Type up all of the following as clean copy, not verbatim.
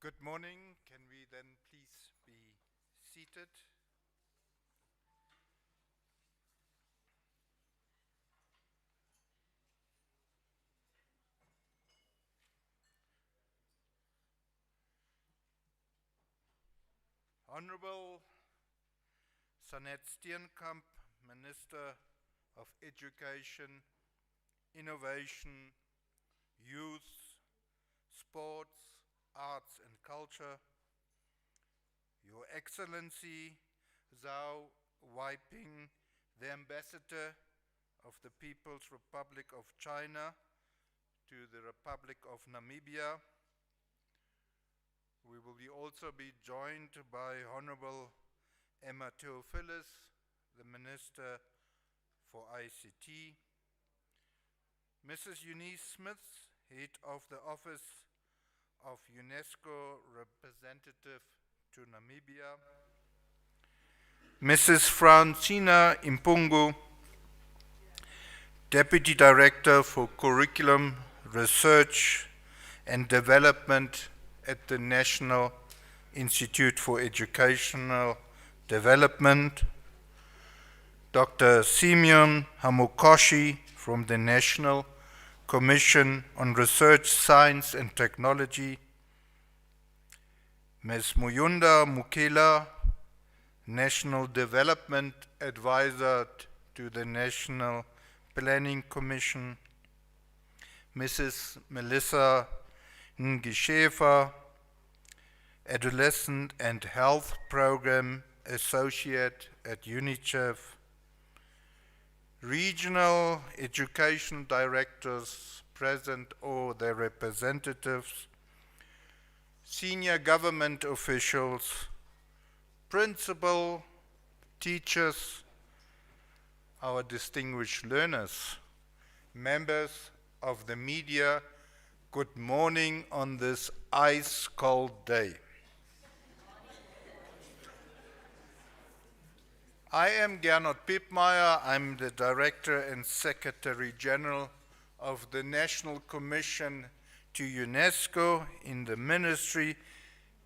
Good morning. Can we then please be seated? Honorable Sanet Steenkamp, Minister of Education, Innovation, Youth, Sports, Arts and Culture, Your Excellency Zhao Weiping, the Ambassador of the People's Republic of China to the Republic of Namibia. We will also be joined by Honorable Emma Theophilus, the Minister for ICT, Mrs. Eunice Smith, Head of the Office of UNESCO Representative to Namibia, Mrs. Francina Impungu, Deputy Director for Curriculum, Research and Development at the National Institute for Educational Development, Dr. Simeon Hamukoshi from the National Commission on Research, Science and Technology, Ms. Muyunda Mukela, National Development Advisor to the National Planning Commission, Mrs. Melissa Ngishefa, Adolescent and Health Program Associate at UNICEF, Regional Education Directors present or their representatives, senior government officials, principal, teachers, our distinguished learners, members of the media, good morning on this ice-cold day. I am Gernot Piepmeier. I'm the Director and Secretary General of the National Commission to UNESCO in the Ministry,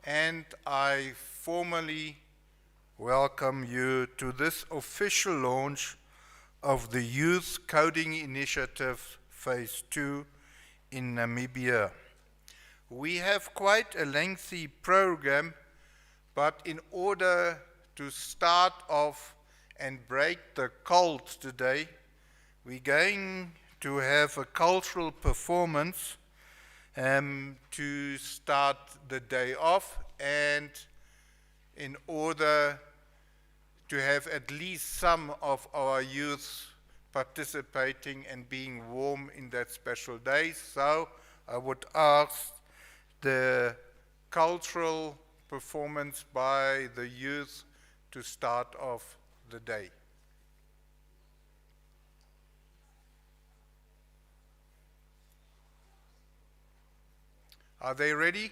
and I formally welcome you to this official launch of the Youth Coding Initiative Phase 2 in Namibia. We have quite a lengthy program, but in order to start off and break the cold today, we're going to have a cultural performance to start the day off, and in order to have at least some of our youth participating and being warm in that special day. So I would ask the cultural performance by the youth to start off the day. Are they ready?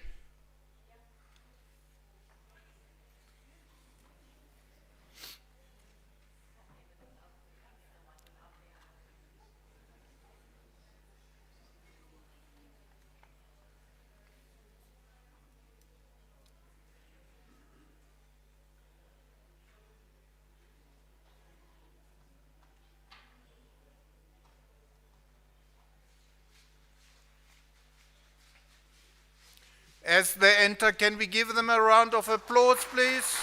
As they enter, can we give them a round of applause, please?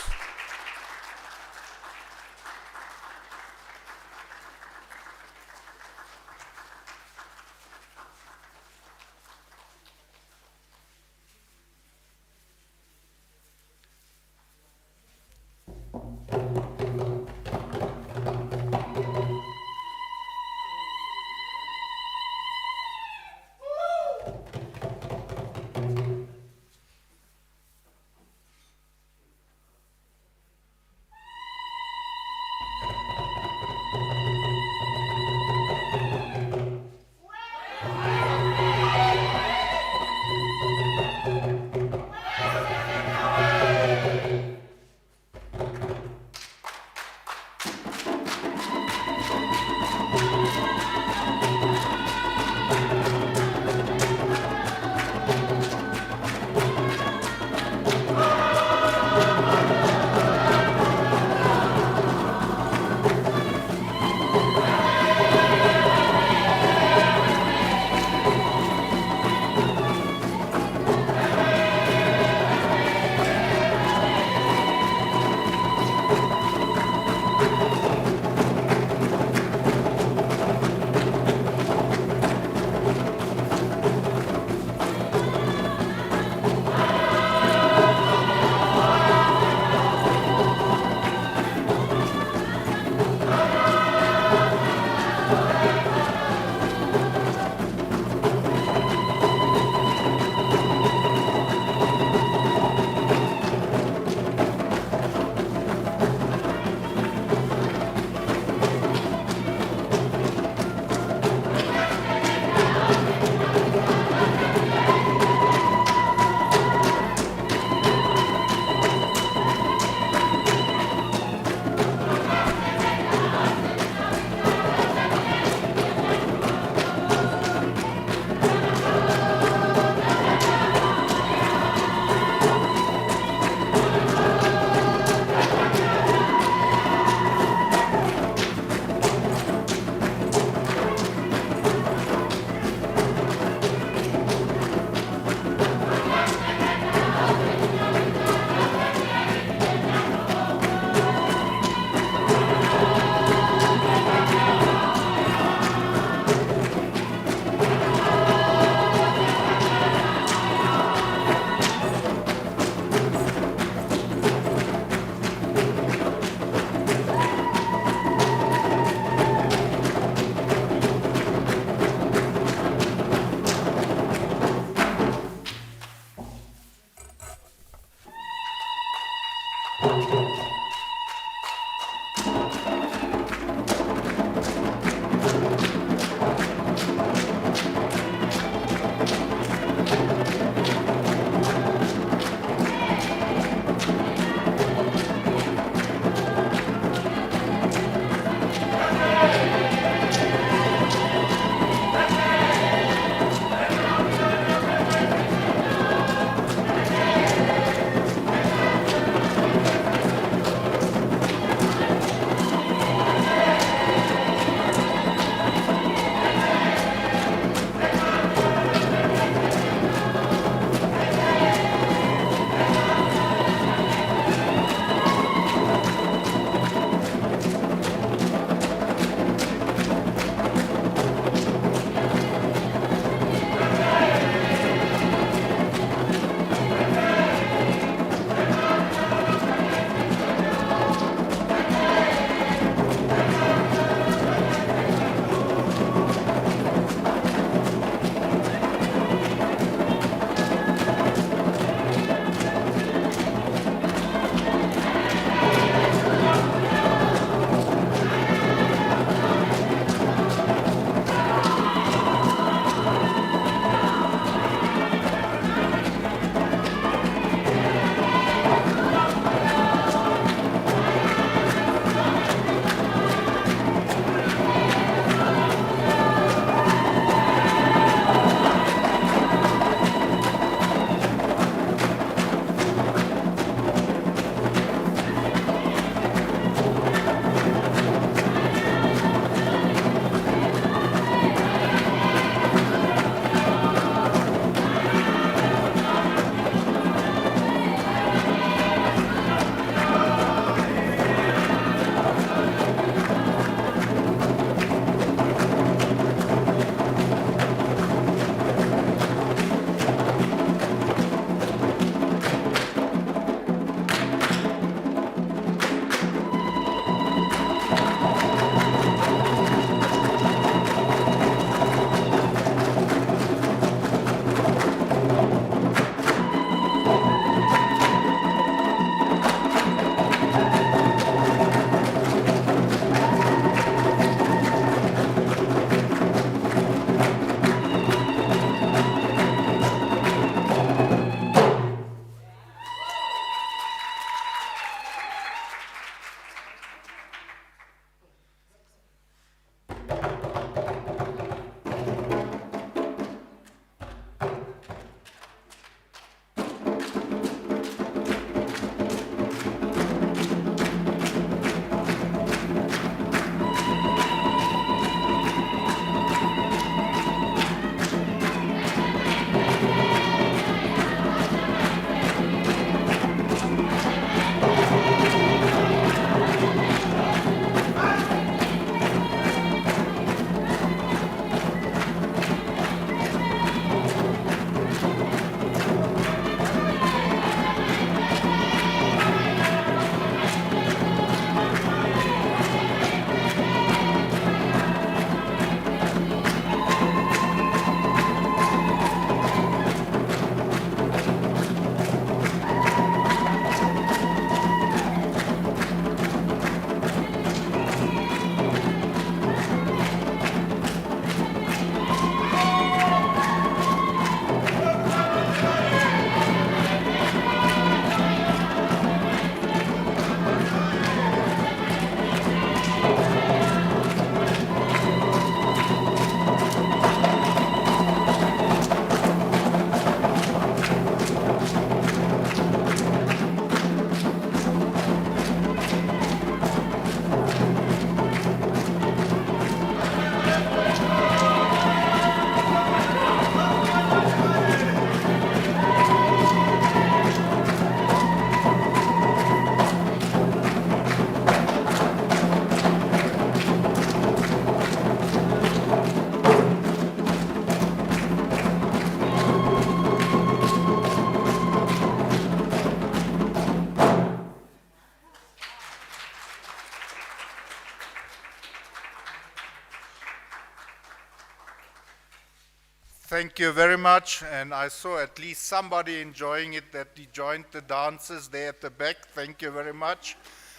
Thank you very much, and I saw at least somebody enjoying it that he joined the dancers there at the back. Thank you very much.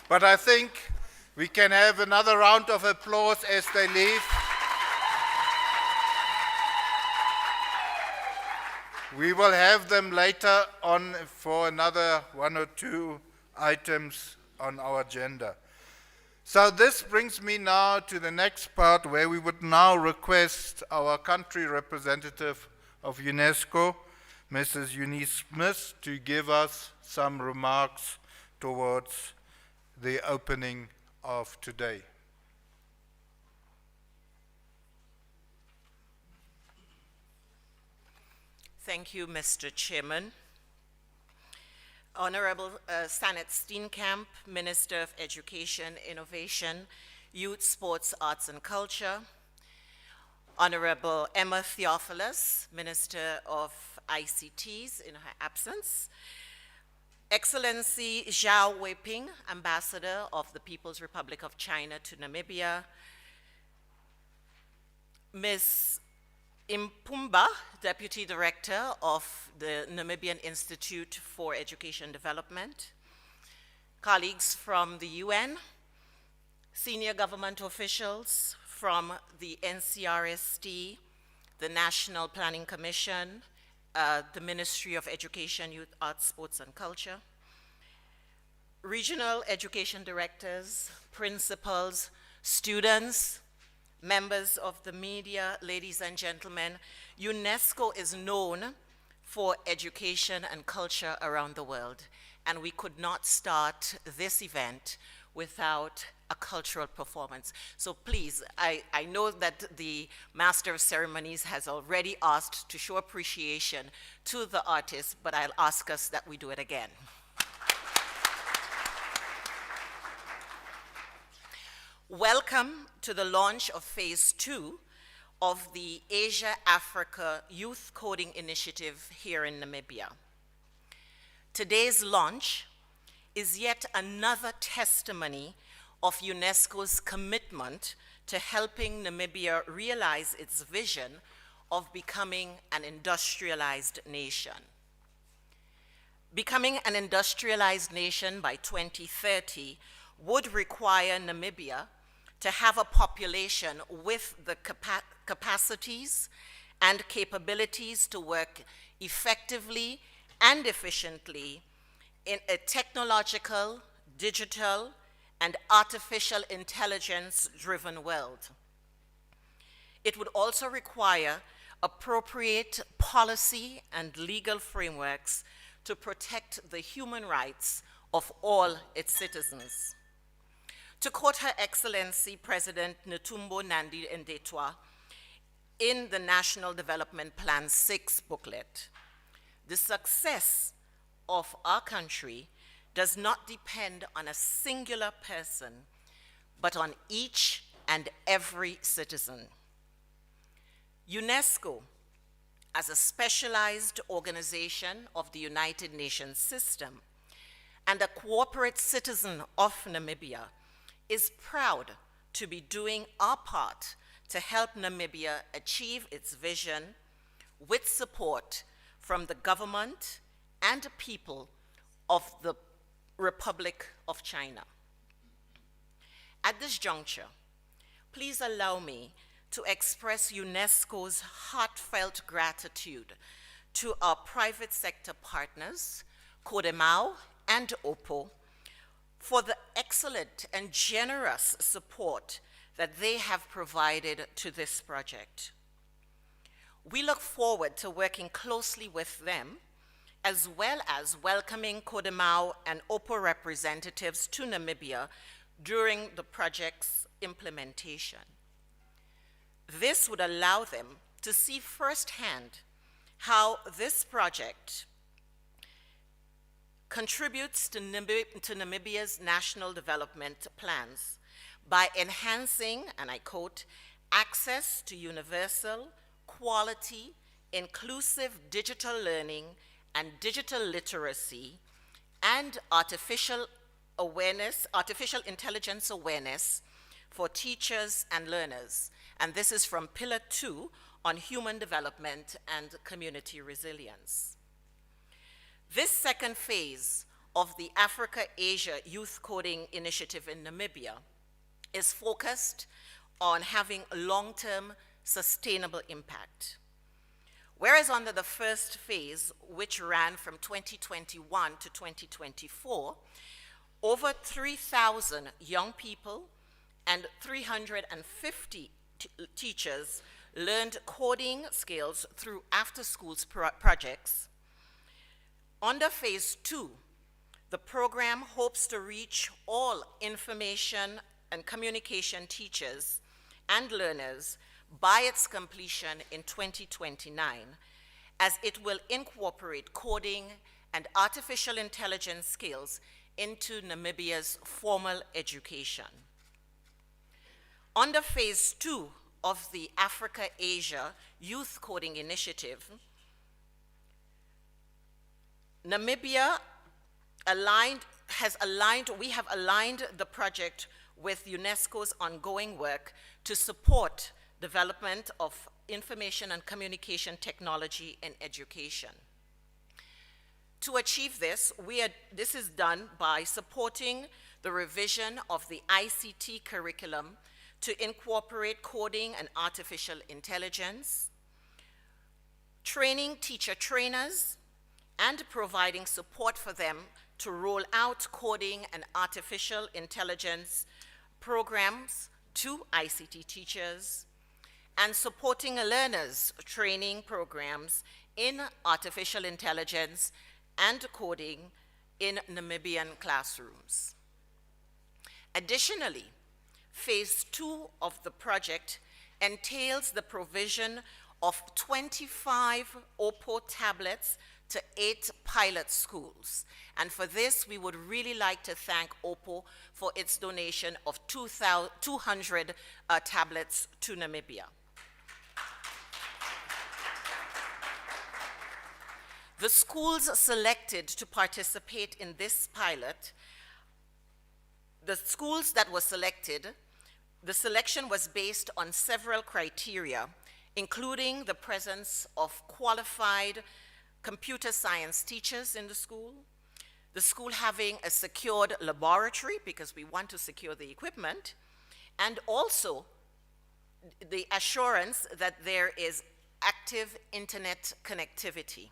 But I think we can have another round of applause as they leave. We will have them later on for another 1 or 2 items on our agenda. So this brings me now to the next part, where we would now request our country representative of UNESCO, Mrs. Eunice Smith, to give us some remarks towards the opening of today. Thank you, Mr. Chairman. Honorable Sanet Steenkamp, Minister of Education, Innovation, Youth, Sports, Arts and Culture. Honorable Emma Theophilus, Minister of ICTs in her absence. Excellency Zhao Weiping, Ambassador of the People's Republic of China to Namibia. Ms. Impumba, Deputy Director of the Namibian Institute for Education Development, colleagues from the UN, senior government officials from the NCRST, the National Planning Commission, the Ministry of Education, Youth, Arts, Sports and Culture, regional education directors, principals, students, members of the media, ladies and gentlemen, UNESCO is known for education and culture around the world, and we could not start this event without a cultural performance. So please, I know that the Master of Ceremonies has already asked to show appreciation to the artists, but I'll ask us that we do it again. Welcome to the launch of Phase 2 of the Asia-Africa Youth Coding Initiative here in Namibia. Today's launch is yet another testimony of UNESCO's commitment to helping Namibia realize its vision of becoming an industrialized nation. Becoming an industrialized nation by 2030 would require Namibia to have a population with the capacities and capabilities to work effectively and efficiently in a technological, digital, and artificial intelligence-driven world. It would also require appropriate policy and legal frameworks to protect the human rights of all its citizens. To quote Her Excellency President Netumbo Nandi-Ndaitwah in the National Development Plan 6 booklet, the success of our country does not depend on a singular person, but on each and every citizen. UNESCO, as a specialized organization of the United Nations system and a corporate citizen of Namibia, is proud to be doing our part to help Namibia achieve its vision with support from the government and people of the Republic of China. At this juncture, please allow me to express UNESCO's heartfelt gratitude to our private sector partners, CODEMAO and OPO, for the excellent and generous support that they have provided to this project. We look forward to working closely with them, as well as welcoming CODEMAO and OPO representatives to Namibia during the project's implementation. This would allow them to see firsthand how this project contributes to Namibia's national development plans by enhancing, and I quote, access to universal, quality, inclusive digital learning and digital literacy and artificial intelligence awareness for teachers and learners, and this is from Pillar 2 on human development and community resilience. This second phase of the Africa-Asia Youth Coding Initiative in Namibia is focused on having long-term sustainable impact. Whereas under the first phase, which ran from 2021 to 2024, over 3,000 young people and 350 teachers learned coding skills through after-school projects. Under phase 2, the program hopes to reach all information and communication teachers and learners by its completion in 2029, as it will incorporate coding and artificial intelligence skills into Namibia's formal education. Under phase 2 of the Africa-Asia Youth Coding Initiative, Namibia we have aligned the project with UNESCO's ongoing work to support development of information and communication technology in education. To achieve this, this is done by supporting the revision of the ICT curriculum to incorporate coding and artificial intelligence, training teacher trainers, and providing support for them to roll out coding and artificial intelligence programs to ICT teachers, and supporting learners' training programs in artificial intelligence and coding in Namibian classrooms. Additionally, phase 2 of the project entails the provision of 25 OPPO tablets to 8 pilot schools. And for this, we would really like to thank OPPO for its donation of 200 tablets to Namibia. The schools selected to participate in this pilot, the schools that were selected, the selection was based on several criteria, including the presence of qualified computer science teachers in the school having a secured laboratory, because we want to secure the equipment, and also the assurance that there is active internet connectivity.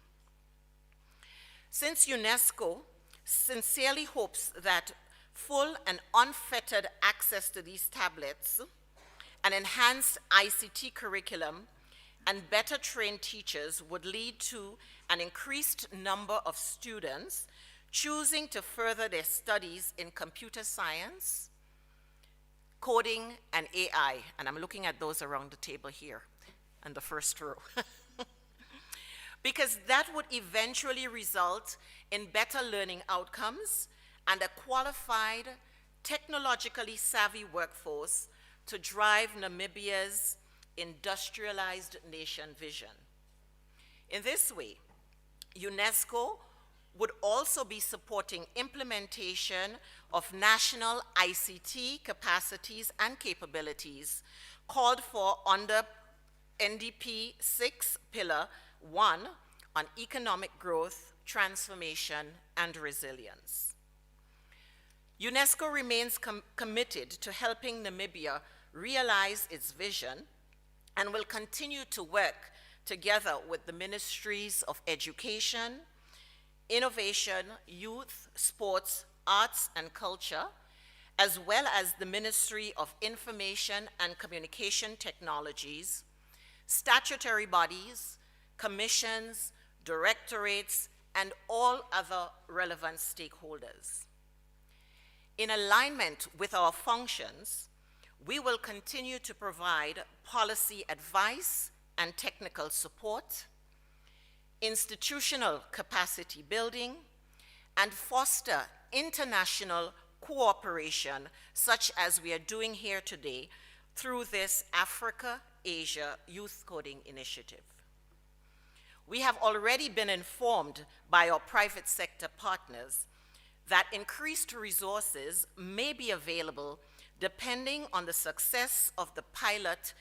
Since UNESCO sincerely hopes that full and unfettered access to these tablets, an enhanced ICT curriculum, and better trained teachers would lead to an increased number of students choosing to further their studies in computer science, coding, and AI. And I'm looking at those around the table here in the first row. Because that would eventually result in better learning outcomes and a qualified, technologically savvy workforce to drive Namibia's industrialized nation vision. In this way, UNESCO would also be supporting implementation of national ICT capacities and capabilities called for under NDP 6 Pillar 1 on economic growth, transformation, and resilience. UNESCO remains committed to helping Namibia realize its vision and will continue to work together with the Ministries of Education, Innovation, Youth, Sports, Arts, and Culture, as well as the Ministry of Information and Communication Technologies, statutory bodies, commissions, directorates, and all other relevant stakeholders. In alignment with our functions, we will continue to provide policy advice and technical support, institutional capacity building, and foster international cooperation, such as we are doing here today through this Africa-Asia Youth Coding Initiative. We have already been informed by our private sector partners that increased resources may be available depending on the success of the pilot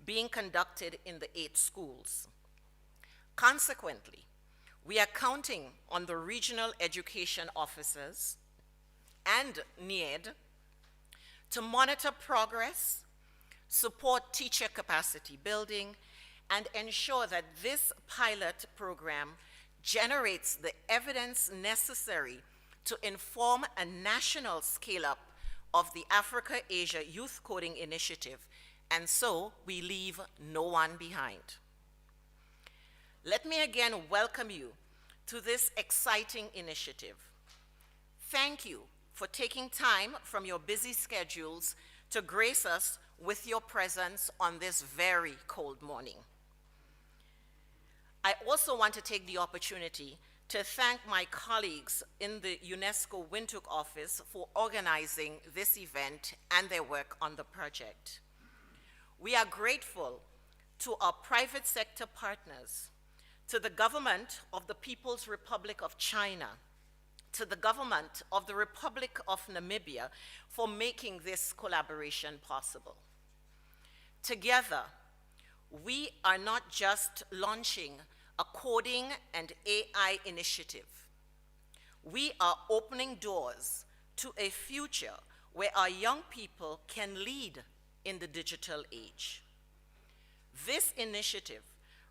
being conducted in the 8 schools. Consequently, we are counting on the regional education officers and NIED to monitor progress, support teacher capacity building, and ensure that this pilot program generates the evidence necessary to inform a national scale-up of the Africa-Asia Youth Coding Initiative, and so we leave no one behind. Let me again welcome you to this exciting initiative. Thank you for taking time from your busy schedules to grace us with your presence on this very cold morning. I also want to take the opportunity to thank my colleagues in the UNESCO Windhoek office for organizing this event and their work on the project. We are grateful to our private sector partners, to the government of the People's Republic of China, to the government of the Republic of Namibia for making this collaboration possible. Together, we are not just launching a coding and AI initiative. We are opening doors to a future where our young people can lead in the digital age. This initiative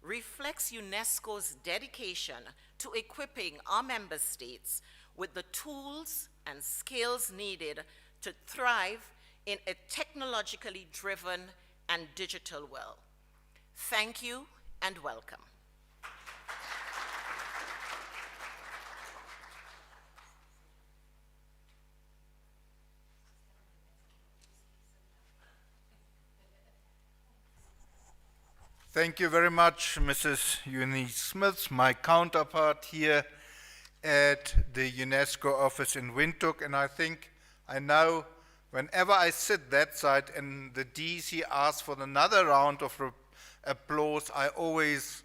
reflects UNESCO's dedication to equipping our member states with the tools and skills needed to thrive in a technologically driven and digital world. Thank you and welcome. Thank you very much, Mrs. Eunice Smith, my counterpart here at the UNESCO office in Windhoek. And I think I know whenever I sit that side and the DC asks for another round of applause, I always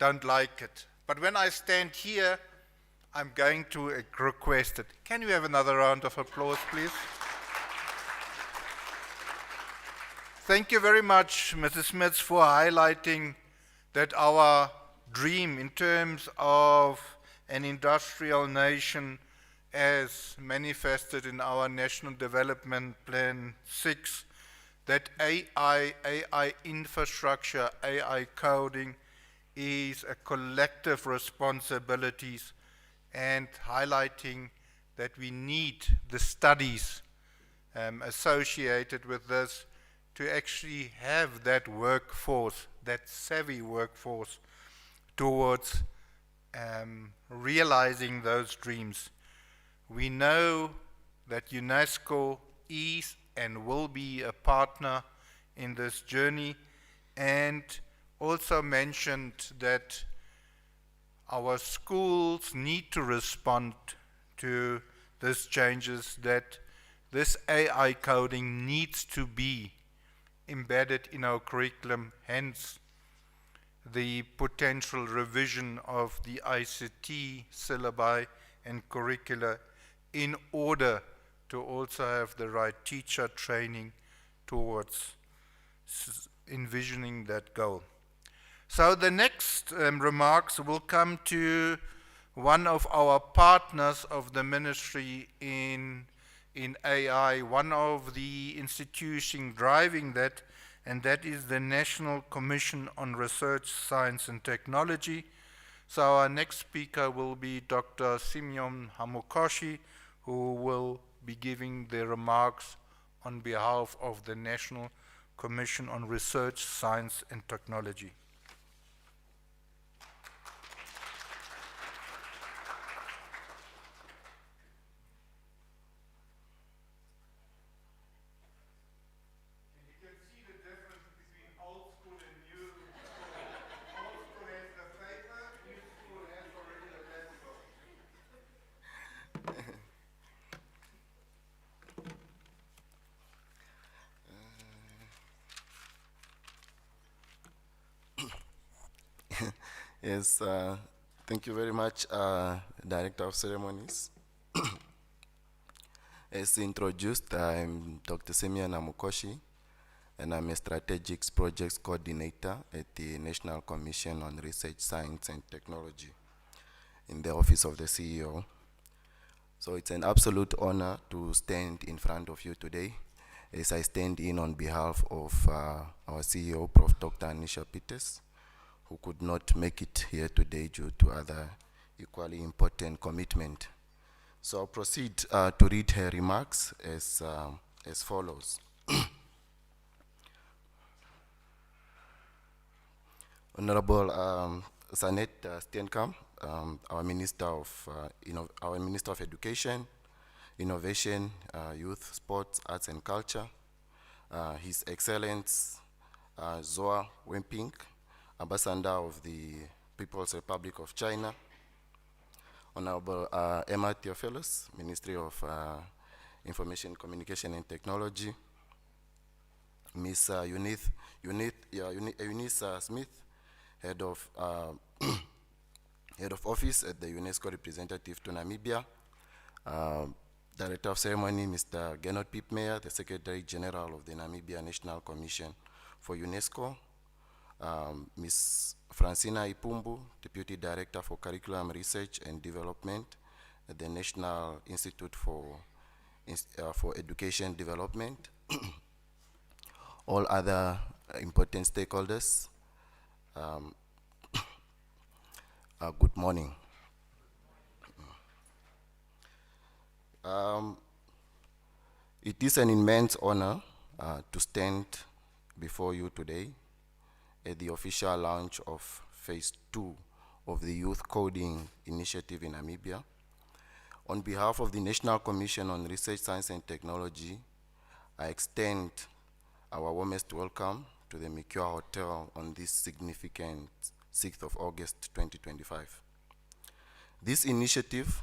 don't like it. But when I stand here, I'm going to request it. Can you have another round of applause, please? Thank you very much, Mrs. Smith, for highlighting that our dream in terms of an industrial nation as manifested in our National Development Plan 6, that AI infrastructure, AI coding is a collective responsibility, and highlighting that we need the studies associated with this to actually have that workforce, that savvy workforce, towards realizing those dreams. We know that UNESCO is and will be a partner in this journey, and also mentioned that our schools need to respond to these changes, that this AI coding needs to be embedded in our curriculum, hence the potential revision of the ICT syllabi and curricula in order to also have the right teacher training towards envisioning that goal. So the next remarks will come to one of our partners of the ministry in AI, one of the institutions driving that, and that is the National Commission on Research, Science and Technology. So our next speaker will be Dr. Simeon Hamukoshi, who will be giving the remarks on behalf of the National Commission on Research, Science and Technology. Yes, thank you very much, Director of Ceremonies. As introduced, I'm Dr. Simeon Amukoshi. and I'm a strategic projects coordinator at the National Commission on Research, Science and Technology in the Office of the CEO. So it's an absolute honor to stand in front of you today as I stand in on behalf of our CEO, Prof. Dr. Anisha Peters, who could not make it here today due to other equally important commitment. So I'll proceed to read her remarks as follows. Honorable Sanet Steenkamp, our Minister of Education, Innovation, Youth, Sports, Arts and Culture, His Excellence Zoa Wemping, Ambassador of the People's Republic of China, Honorable Emma Theophilus, Ministry of Information, Communication and Technology, Ms. Eunice Smith, Head of Head of Office at the UNESCO representative to Namibia, Director of Ceremony, Mr. Keynote Pipmeyer, the Secretary General of the Namibia National Commission for UNESCO, Ms. Francina Ipumbu, Deputy Director for Curriculum Research and Development at the National Institute for Education Development, all other important stakeholders, good morning. It is an immense honor to stand before you today at the official launch of Phase 2 of the Youth Coding Initiative in Namibia. On behalf of the National Commission on Research, Science and Technology, I extend our warmest welcome to the Mercure Hotel on this significant 6th of August 2025. This initiative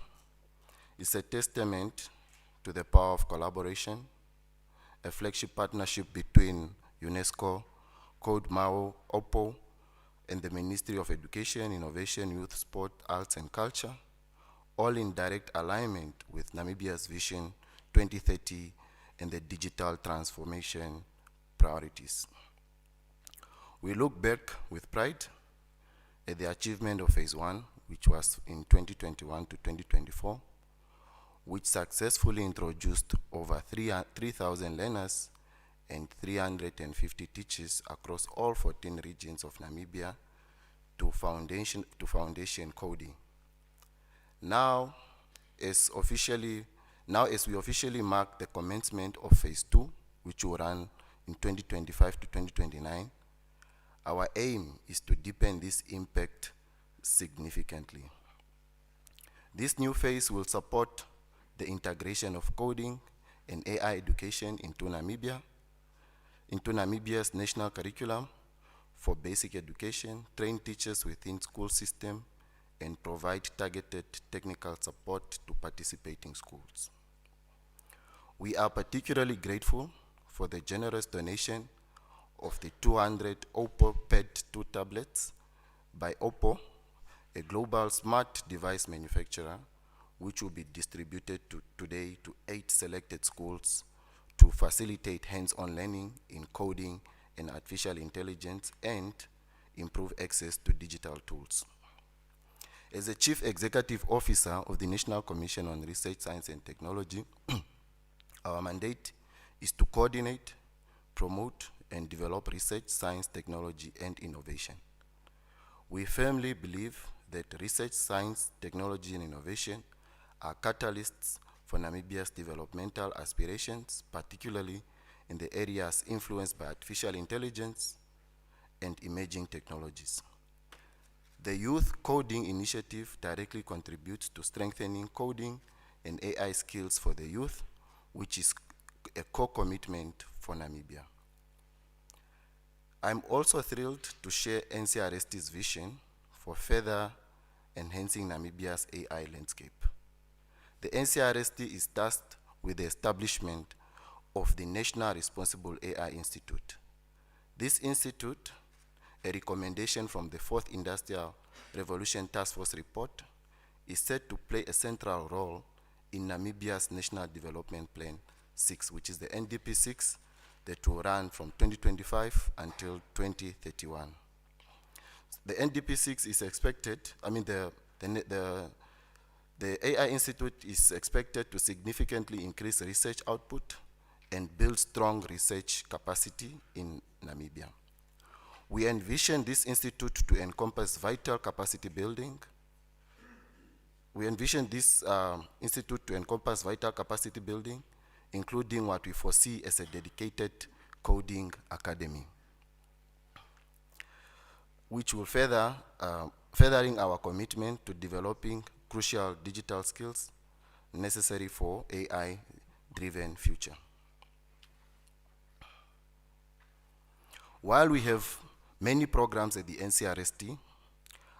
is a testament to the power of collaboration, a flagship partnership between UNESCO, Code Mao, OPPO, and the Ministry of Education, Innovation, Youth, Sport, Arts and Culture, all in direct alignment with Namibia's Vision 2030 and the digital transformation priorities. We look back with pride at the achievement of Phase 1, which was in 2021 to 2024, which successfully introduced over 3,000 learners and 350 teachers across all 14 regions of Namibia to foundation coding. Now, as we officially mark the commencement of Phase 2, which will run in 2025 to 2029, our aim is to deepen this impact significantly. This new phase will support the integration of coding and AI education into Namibia's national curriculum for basic education, train teachers within school system, and provide targeted technical support to participating schools. We are particularly grateful for the generous donation of the 200 OPPO PED 2 tablets by OPPO, a global smart device manufacturer, which will be distributed today to 8 selected schools to facilitate hands-on learning in coding and artificial intelligence and improve access to digital tools. As the Chief Executive Officer of the National Commission on Research, Science and Technology, our mandate is to coordinate, promote, and develop research, science, technology, and innovation. We firmly believe that research, science, technology, and innovation are catalysts for Namibia's developmental aspirations, particularly in the areas influenced by artificial intelligence and emerging technologies. The Youth Coding Initiative directly contributes to strengthening coding and AI skills for the youth, which is a core commitment for Namibia. I'm also thrilled to share NCRST's vision for further enhancing Namibia's AI landscape. The NCRST is tasked with the establishment of the National Responsible AI Institute. This institute, a recommendation from the Fourth Industrial Revolution Task Force report, is set to play a central role in Namibia's National Development Plan 6, which is the NDP 6, that will run from 2025 until 2031. The NDP6 is expected, the AI Institute is expected to significantly increase research output and build strong research capacity in Namibia. We envision this institute to encompass vital capacity building. We envision this institute to encompass vital capacity building, including what we foresee as a dedicated coding academy, which will furthering our commitment to developing crucial digital skills necessary for AI-driven future. While we have many programs at the NCRST,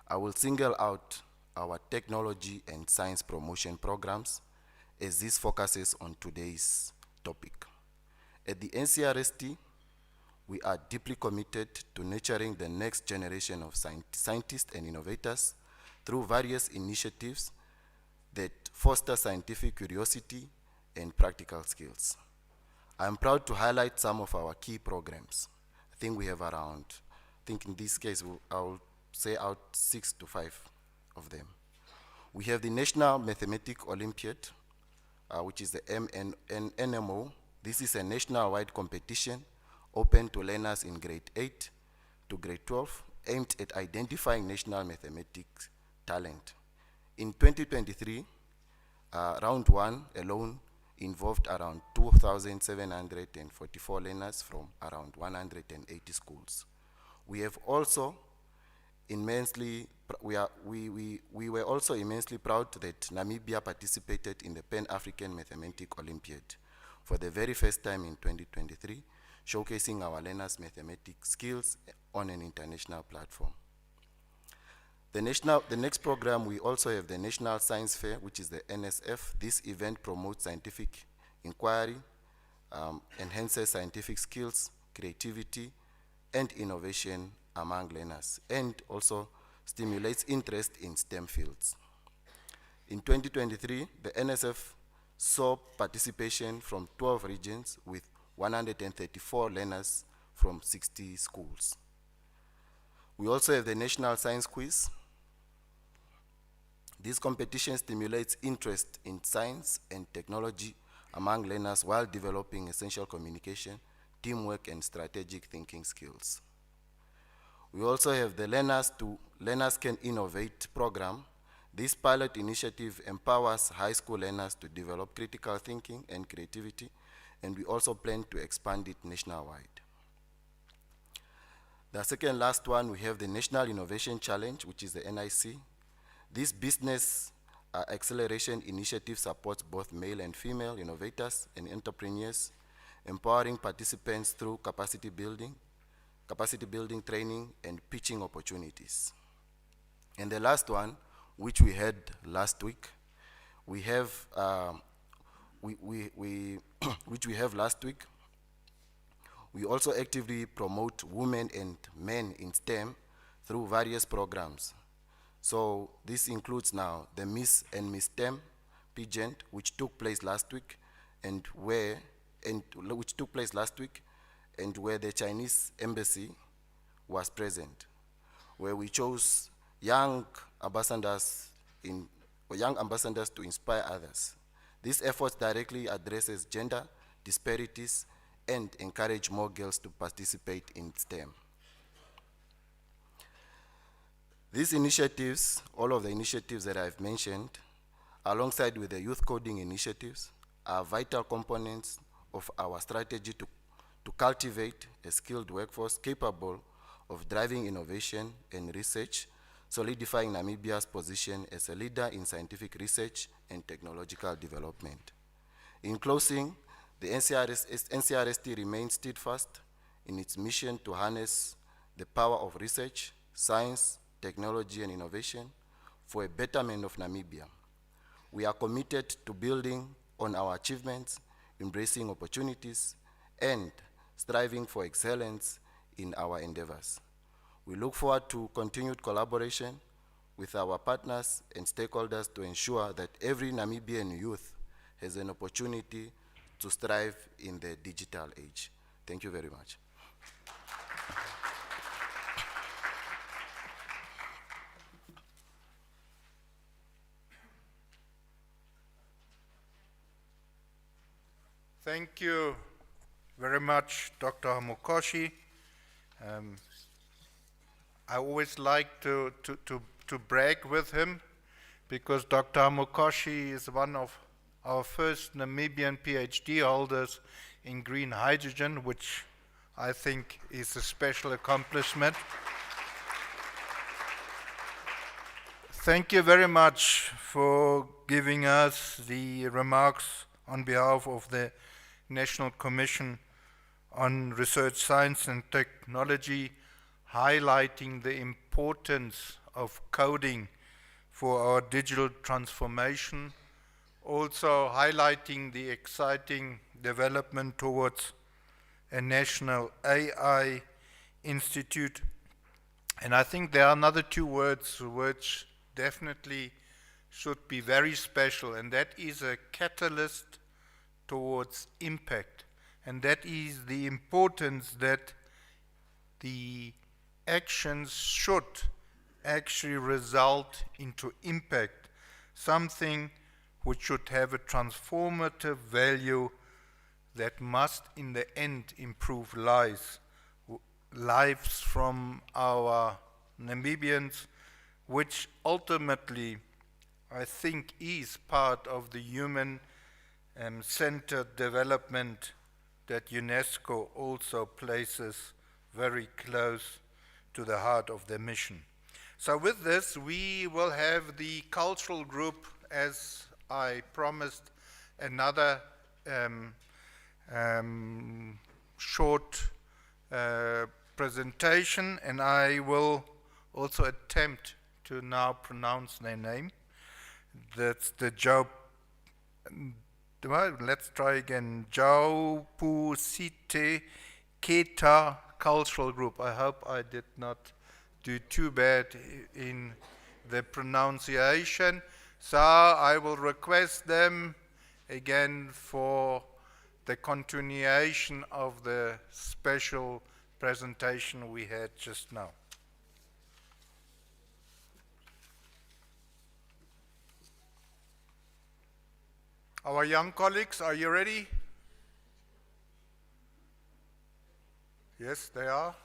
I will single out our technology and science promotion programs as this focuses on today's topic. At the NCRST, we are deeply committed to nurturing the next generation of scientists and innovators through various initiatives that foster scientific curiosity and practical skills. I am proud to highlight some of our key programs. I think we have around, in this case, I'll say out 6 to 5 of them. We have the National Mathematics Olympiad, which is the NMO. This is a national-wide competition open to learners in grade 8 to grade 12, aimed at identifying national mathematics talent. In 2023, round 1 alone involved around 2,744 learners from around 180 schools. We have also we were also immensely proud that Namibia participated in the Pan-African Mathematics Olympiad for the very first time in 2023, showcasing our learners' mathematics skills on an international platform. The next program, we also have the National Science Fair, which is the NSF. This event promotes scientific inquiry, enhances scientific skills, creativity, and innovation among learners, and also stimulates interest in STEM fields. In 2023, the NSF saw participation from 12 regions with 134 learners from 60 schools. We also have the National Science Quiz. This competition stimulates interest in science and technology among learners while developing essential communication, teamwork, and strategic thinking skills. We also have the Learners Can Innovate program. This pilot initiative empowers high school learners to develop critical thinking and creativity, and we also plan to expand it nationwide. The second last one, we have the National Innovation Challenge, which is the NIC. This business acceleration initiative supports both male and female innovators and entrepreneurs, empowering participants through capacity building training, and pitching opportunities. And the last one, which we had last week, we also actively promote women and men in STEM through various programs. So this includes now the Miss and Miss STEM pageant, which took place last week, and where the Chinese embassy was present, where we chose young ambassadors to inspire others. This effort directly addresses gender disparities and encourage more girls to participate in STEM. These initiatives, all of the initiatives that I've mentioned, alongside with the youth coding initiatives, are vital components of our strategy to cultivate a skilled workforce capable of driving innovation and research, solidifying Namibia's position as a leader in scientific research and technological development. In closing, the NCRST remains steadfast in its mission to harness the power of research, science, technology, and innovation for a betterment of Namibia. We are committed to building on our achievements, embracing opportunities, and striving for excellence in our endeavors. We look forward to continued collaboration with our partners and stakeholders to ensure that every Namibian youth has an opportunity to strive in the digital age. Thank you very much. Thank you very much, Dr. Hamukoshi. I always like to brag with him because Dr. Hamukoshi is one of our first Namibian PhD holders in green hydrogen, which I think is a special accomplishment. Thank you very much for giving us the remarks on behalf of the National Commission on Research, Science and Technology, highlighting the importance of coding for our digital transformation, also highlighting the exciting development towards a national AI institute. And I think there are another two words which definitely should be very special, and that is a catalyst towards impact. And that is the importance that the actions should actually result into impact, something which should have a transformative value that must in the end improve lives from our Namibians, which ultimately I think is part of the human-centered development that UNESCO also places very close to the heart of their mission. So with this, we will have the cultural group, as I promised, another short presentation, and I will also attempt to now pronounce their name. That's the let's try again. Jaupusite Keta Cultural Group. I hope I did not do too bad in the pronunciation. So I will request them again for the continuation of the special presentation we had just now. Our young colleagues, are you ready? Yes, they are.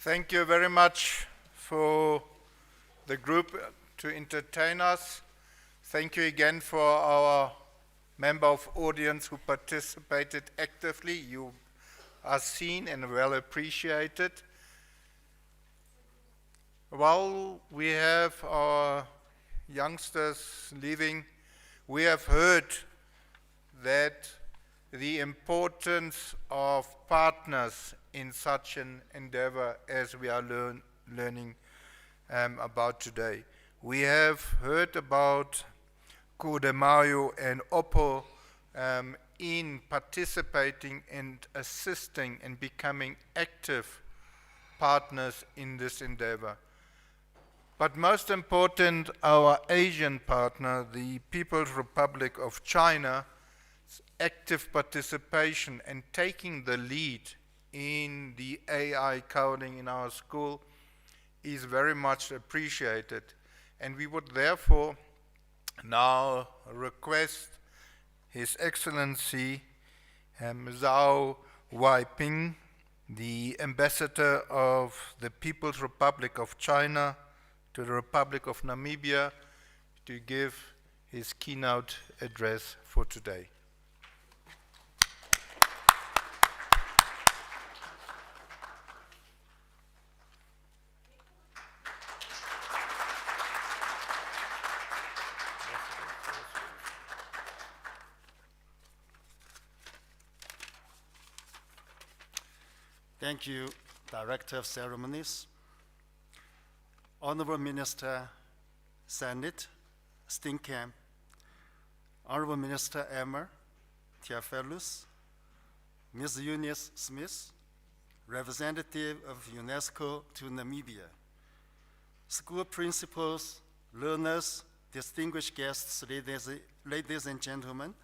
Thank you very much for the group to entertain us. Thank you again for our member of audience who participated actively. You are seen and well appreciated. While we have our youngsters leaving, we have heard that the importance of partners in such an endeavor as we are learning about today. We have heard about Codemayo and Oppo in participating and assisting and becoming active partners in this endeavor. But most important, our Asian partner, the People's Republic of China, active participation and taking the lead in the AI coding in our school is very much appreciated. And we would therefore now request His Excellency Zhao Weiping, the Ambassador of the People's Republic of China to the Republic of Namibia, to give his keynote address for today. Thank you, Director of Ceremonies. Honorable Minister Senate Steenkamp, Honorable Minister Emmer Theophilus, Ms. Eunice Smith, Representative of UNESCO to Namibia, school principals, learners, distinguished guests, ladies and gentlemen,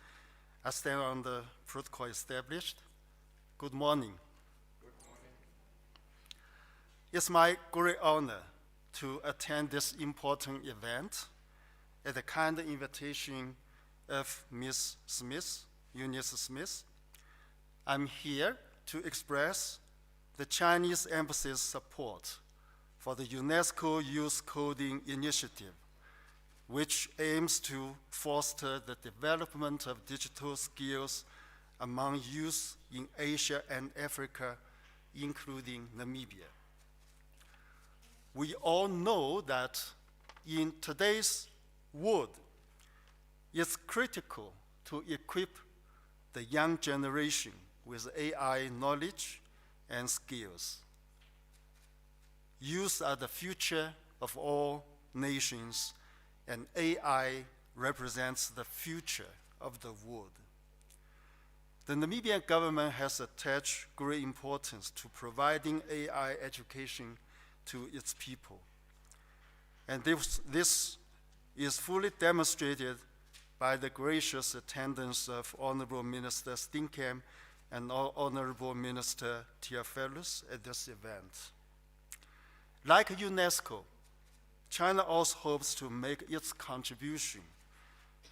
I stand on the protocol established. Good morning. It's my great honor to attend this important event at the kind invitation of Ms. Smith, Eunice Smith. I'm here to express the Chinese Embassy's support for the UNESCO Youth Coding Initiative, which aims to foster the development of digital skills among youth in Asia and Africa, including Namibia. We all know that in today's world, it's critical to equip the young generation with AI knowledge and skills. Youth are the future of all nations, and AI represents the future of the world. The Namibian government has attached great importance to providing AI education to its people. And this is fully demonstrated by the gracious attendance of Honorable Minister Steenkamp and Honorable Minister Theophilus at this event. Like UNESCO, China also hopes to make its contribution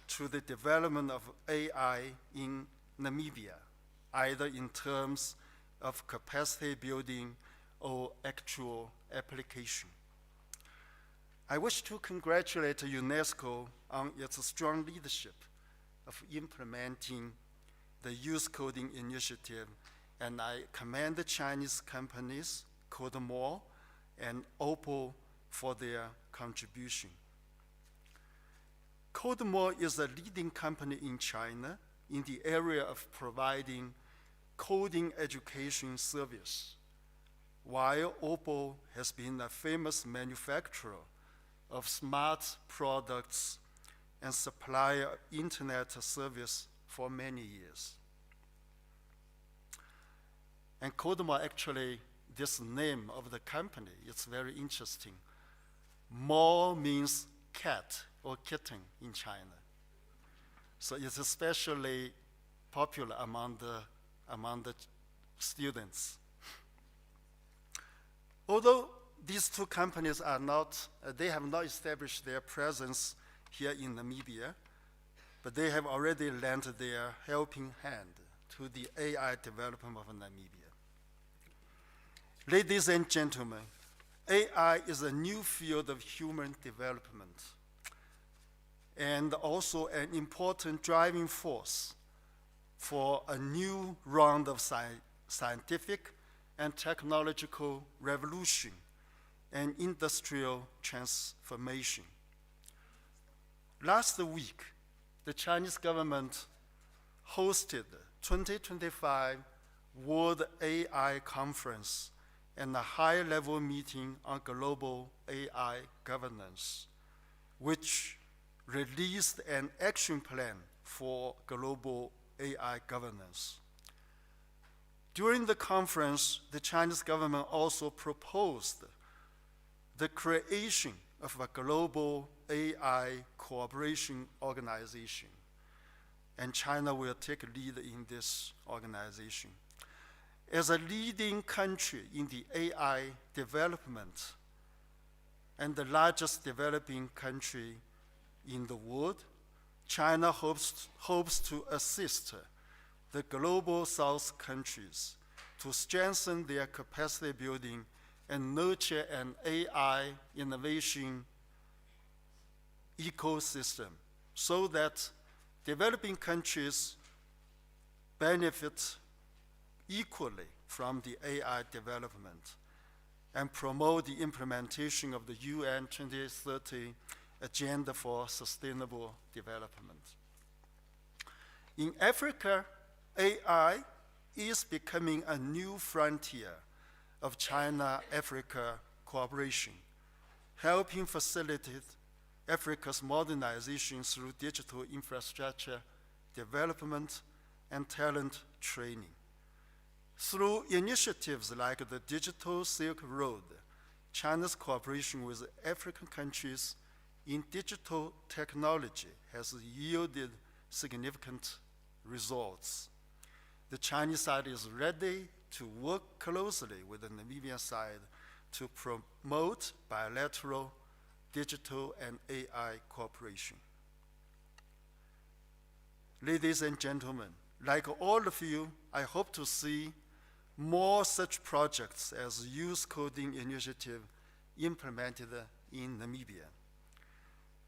to the development of AI in Namibia, either in terms of capacity building or actual application. I wish to congratulate UNESCO on its strong leadership of implementing the Youth Coding Initiative, and I commend the Chinese companies, Codemore and Oppo, for their contribution. Codemore is a leading company in China in the area of providing coding education service, while Oppo has been a famous manufacturer of smart products and supplier of internet service for many years. And Codemore, actually, this name of the company, it's very interesting. Mo means cat or kitten in China. So it's especially popular among the students. Although these two companies are not, they have not established their presence here in Namibia, but they have already lent their helping hand to the AI development of Namibia. Ladies and gentlemen, AI is a new field of human development and also an important driving force for a new round of scientific and technological revolution and industrial transformation. Last week, the Chinese government hosted the 2025 World AI Conference and a high-level meeting on global AI governance, which released an action plan for global AI governance. During the conference, the Chinese government also proposed the creation of a global AI cooperation organization, and China will take a lead in this organization. As a leading country in the AI development and the largest developing country in the world, China hopes to assist the global South countries to strengthen their capacity building and nurture an AI innovation ecosystem so that developing countries benefit equally from the AI development and promote the implementation of the UN 2030 Agenda for Sustainable Development. In Africa, AI is becoming a new frontier of China-Africa cooperation, helping facilitate Africa's modernization through digital infrastructure development and talent training. Through initiatives like the Digital Silk Road, China's cooperation with African countries in digital technology has yielded significant results. The Chinese side is ready to work closely with the Namibian side to promote bilateral digital and AI cooperation. Ladies and gentlemen, like all of you, I hope to see more such projects as Youth Coding Initiative implemented in Namibia.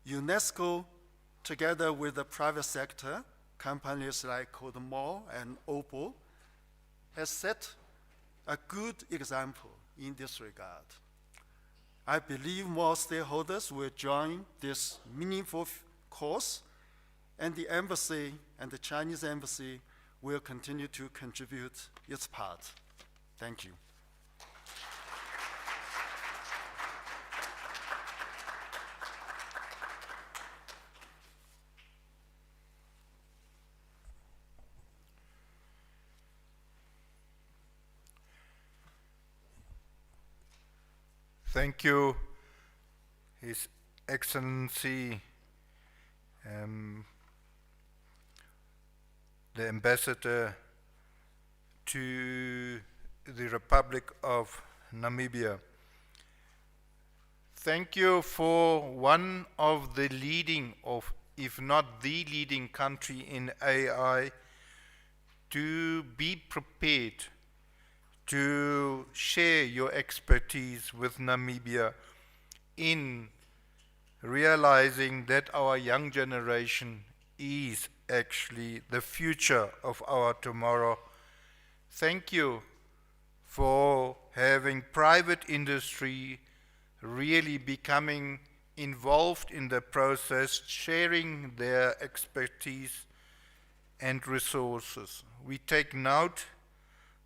UNESCO, together with the private sector, companies like Codemall and Oppo, has set a good example in this regard. I believe more stakeholders will join this meaningful cause, and the embassy and the Chinese embassy will continue to contribute its part. Thank you. Thank you, His Excellency, the Ambassador to the Republic of Namibia. Thank you for one of the leading, if not the leading country in AI, to be prepared to share your expertise with Namibia in realizing that our young generation is actually the future of our tomorrow. Thank you for having private industry really becoming involved in the process, sharing their expertise and resources. We take note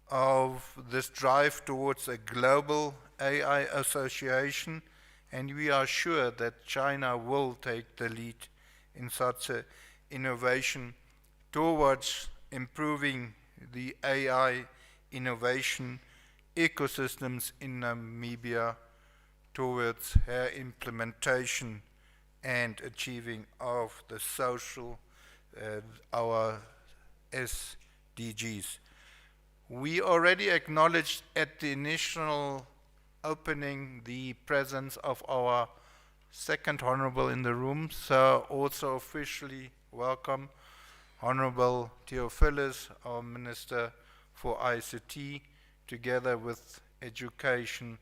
of this drive towards a global AI association, and we are sure that China will take the lead in such an innovation towards improving the AI innovation ecosystems in Namibia towards her implementation and achieving of the social, our SDGs. We already acknowledged at the initial opening the presence of our second Honorable in the room, so also officially welcome Honorable Theophilus, our Minister for ICT, together with education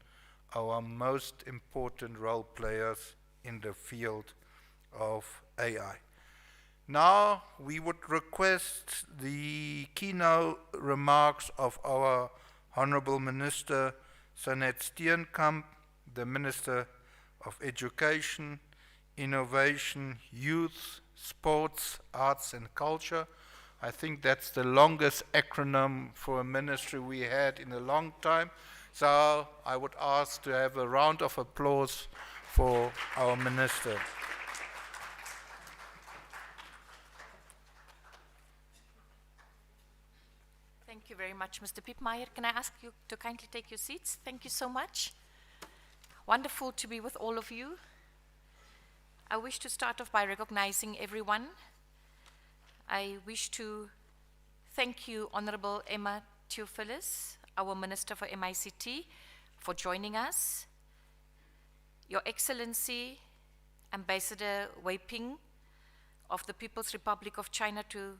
our most important role players in the field of AI. Now we would request the keynote remarks of our Honorable Minister Sanet Steenkamp, the Minister of Education, Innovation, Youth, Sports, Arts and Culture. I think that's the longest acronym for a ministry we had in a long time. So I would ask to have a round of applause for our minister. Thank you very much, Mr. Piepmeijer. Can I ask you to kindly take your seats? Thank you so much. Wonderful to be with all of you. I wish to start off by recognizing everyone. I wish to thank you, Honorable Emma Theophilus, our Minister for MICT, for joining us. Your Excellency, Ambassador Wei Ping of the People's Republic of China, to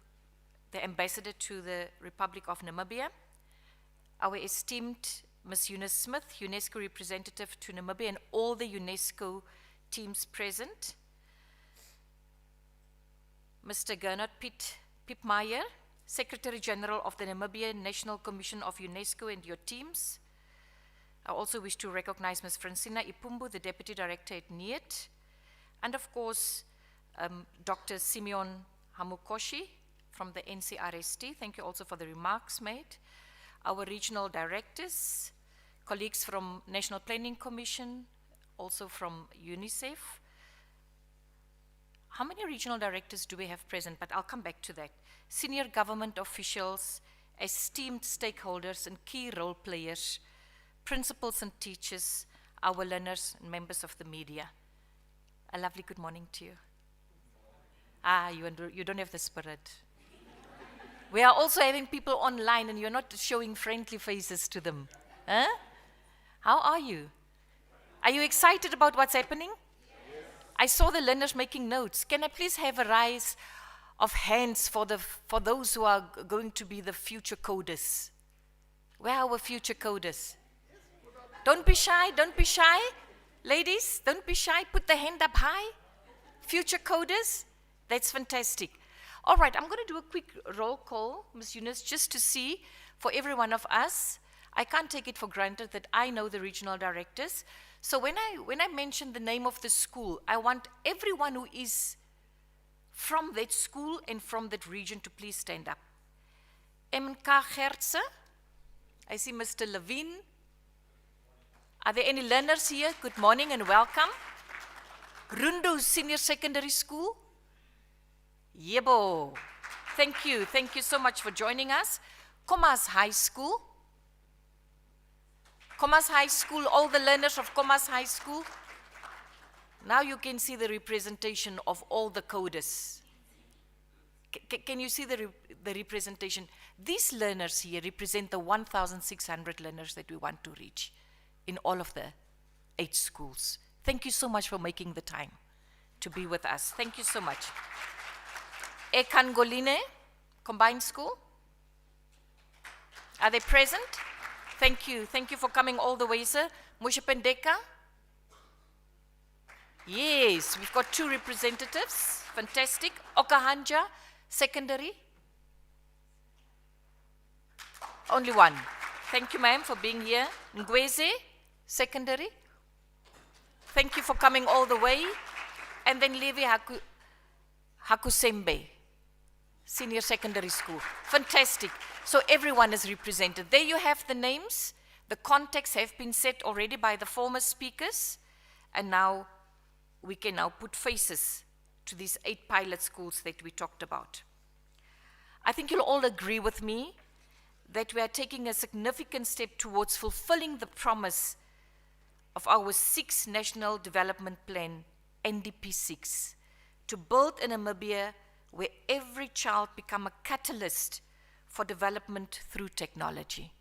the Ambassador to the Republic of Namibia, our esteemed Ms. Eunice Smith, UNESCO representative to Namibia, and all the UNESCO teams present, Mr. Gernot Piepmeijer, Secretary General of the Namibia National Commission of UNESCO, and your teams. I also wish to recognize Ms. Francina Ipumbu, the Deputy Director at NIET, and of course, Dr. Simeon Hamukoshi from the NCRST. Thank you also for the remarks made. Our regional directors, colleagues from National Planning Commission, also from UNICEF. How many regional directors do we have present? But I'll come back to that. Senior government officials, esteemed stakeholders and key role players, principals and teachers, our learners and members of the media. A lovely good morning to you. You don't have the spirit. We are also having people online and you're not showing friendly faces to them. Huh? How are you? Are you excited about what's happening? Yes. I saw the learners making notes. Can I please have a rise of hands for those who are going to be the future coders? Where are our future coders? Don't be shy, don't be shy. Ladies, don't be shy, put the hand up high. Future coders, that's fantastic. All right, I'm going to do a quick roll call, Ms. Eunice, just to see for every one of us. I can't take it for granted that I know the regional directors. So when I mention the name of the school, I want everyone who is from that school and from that region to please stand up. MK Gertse, I see Mr. Levine. Are there any learners here? Good morning and welcome. Rundu Senior Secondary School. Yebo. Thank you so much for joining us. Komas High School. Komas High School, all the learners of Komas High School. Now you can see the representation of all the coders. Can you see the representation? These learners here represent the 1,600 learners that we want to reach in all of the 8 schools. Thank you so much for making the time to be with us. Thank you so much. Ekangoline Combined School. Are they present? Thank you for coming all the way, sir. Mushapendeka. Yes, we've got 2 representatives. Fantastic. Okahanja Secondary. Only 1. Thank you, ma'am, for being here. Ngweze Secondary. Thank you for coming all the way. And then Levi Hakusembe Senior Secondary School. Fantastic. So everyone is represented. There you have the names. The contacts have been set already by the former speakers. And now we can now put faces to these 8 pilot schools that we talked about. I think you'll all agree with me that we are taking a significant step towards fulfilling the promise of our 6th National Development Plan, NDP 6, to build a Namibia where every child become a catalyst for development through technology.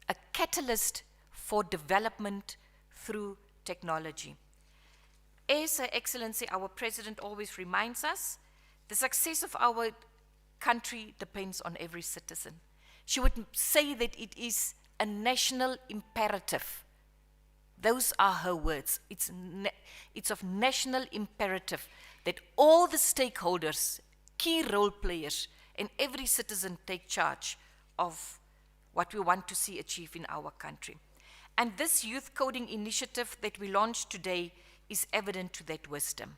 A catalyst for development through technology. As Her Excellency, our President, always reminds us, the success of our country depends on every citizen. She would say that it is a national imperative. Those are her words. It's of national imperative that all the stakeholders, key role players, and every citizen take charge of what we want to see achieved in our country. And this youth coding initiative that we launched today is evident to that wisdom.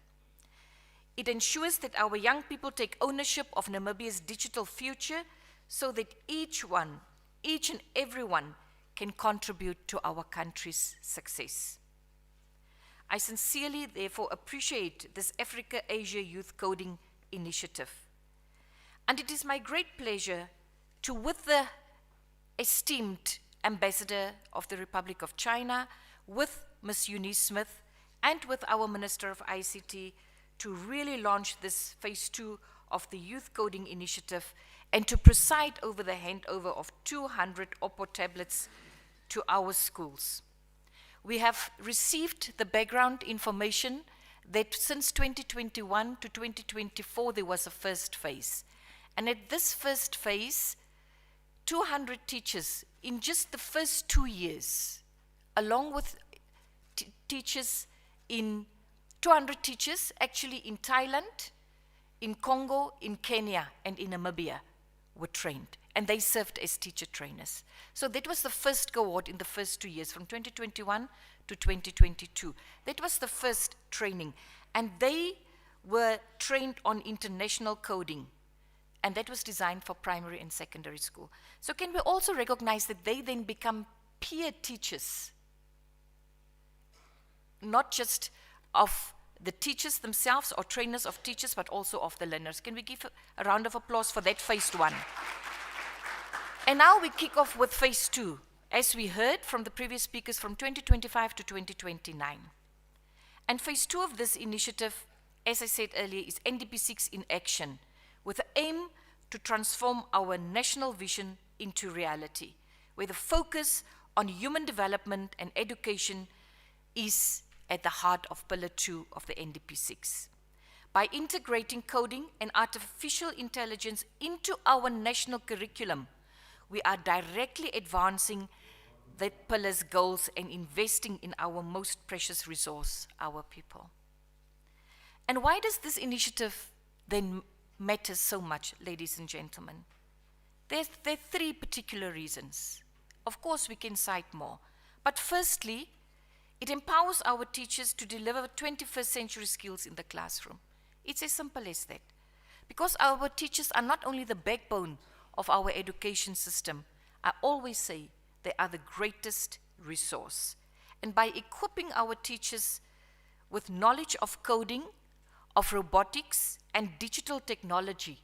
It ensures that our young people take ownership of Namibia's digital future so that each and everyone can contribute to our country's success. I sincerely, therefore, appreciate this Africa-Asia Youth Coding Initiative. And it is my great pleasure to, with the esteemed Ambassador of the Republic of China, with Ms. Eunice Smith, and with our Minister of ICT, to really launch this phase 2 of the Youth Coding Initiative and to preside over the handover of 200 Oppo tablets to our schools. We have received the background information that since 2021 to 2024 there was a first phase. And at this first phase, 200 teachers in just the first 2 years, along with teachers in 200 teachers actually in Thailand, in Congo, in Kenya, and in Namibia were trained, and they served as teacher trainers. So that was the first cohort in the first 2 years, from 2021 to 2022. That was the first training, and they were trained on international coding, and that was designed for primary and secondary school. So can we also recognize that they then become peer teachers, not just of the teachers themselves or trainers of teachers, but also of the learners. Can we give a round of applause for that phase 1? And now we kick off with phase 2, as we heard from the previous speakers, from 2025 to 2029. And phase 2 of this initiative, as I said earlier, is NDP6 in action, with the aim to transform our national vision into reality, where the focus on human development and education is at the heart of Pillar 2 of the NDP6. By integrating coding and artificial intelligence into our national curriculum, we are directly advancing the pillar's goals and investing in our most precious resource, our people. And why does this initiative then matter so much, ladies and gentlemen? There are 3 particular reasons. Of course, we can cite more. But firstly, it empowers our teachers to deliver 21st century skills in the classroom. It's as simple as that. Because our teachers are not only the backbone of our education system, I always say they are the greatest resource. And by equipping our teachers with knowledge of coding, of robotics, and digital technology,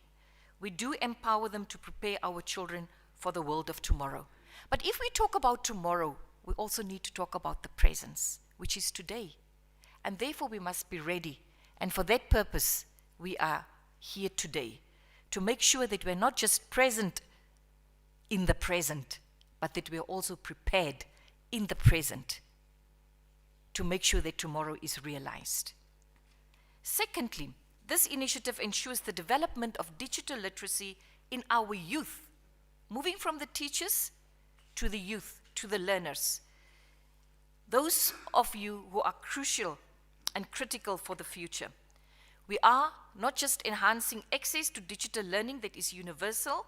we do empower them to prepare our children for the world of tomorrow. But if we talk about tomorrow, we also need to talk about the presence, which is today. And therefore we must be ready. And for that purpose, we are here today, to make sure that we're not just present in the present, but that we're also prepared in the present to make sure that tomorrow is realized. Secondly, this initiative ensures the development of digital literacy in our youth, moving from the teachers to the youth, to the learners. Those of you who are crucial and critical for the future. We are not just enhancing access to digital learning that is universal,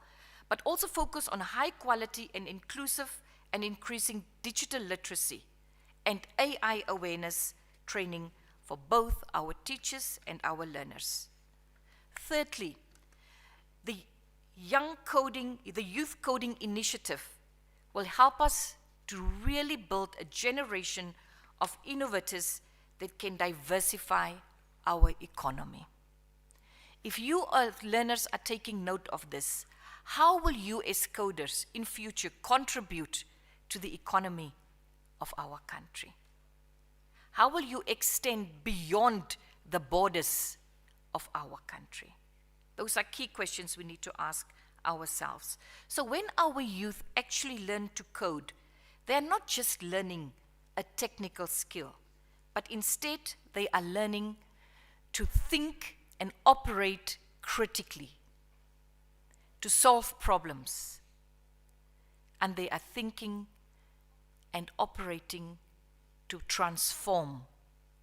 but also focus on high quality and inclusive and increasing digital literacy and AI awareness training for both our teachers and our learners. Thirdly, the Youth Coding Initiative will help us to really build a generation of innovators that can diversify our economy. If you as learners are taking note of this, how will you as coders in future contribute to the economy of our country? How will you extend beyond the borders of our country? Those are key questions we need to ask ourselves. So when our youth actually learn to code, they're not just learning a technical skill, but instead they are learning to think and operate critically, to solve problems. And they are thinking and operating to transform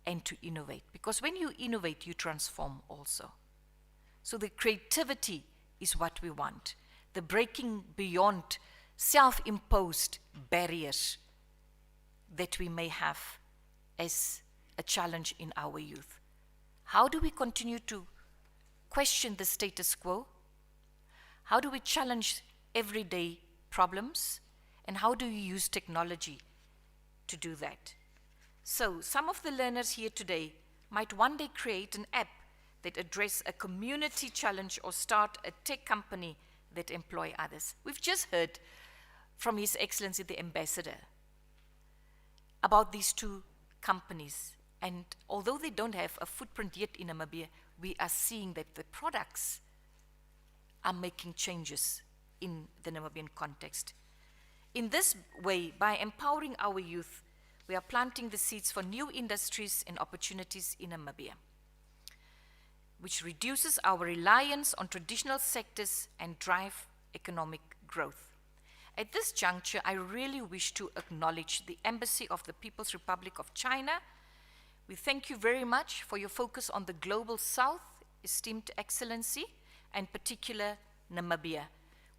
and to innovate. Because when you innovate, you transform also. So the creativity is what we want. The breaking beyond self-imposed barriers that we may have as a challenge in our youth. How do we continue to question the status quo? How do we challenge everyday problems? And how do you use technology to do that? So some of the learners here today might one day create an app that address a community challenge or start a tech company that employ others. We've just heard from His Excellency the Ambassador about these two companies. And although they don't have a footprint yet in Namibia, we are seeing that the products are making changes in the Namibian context. In this way, by empowering our youth, we are planting the seeds for new industries and opportunities in Namibia, which reduces our reliance on traditional sectors and drive economic growth. At this juncture, I really wish to acknowledge the Embassy of the People's Republic of China. We thank you very much for your focus on the Global South, esteemed Excellency, and particular Namibia,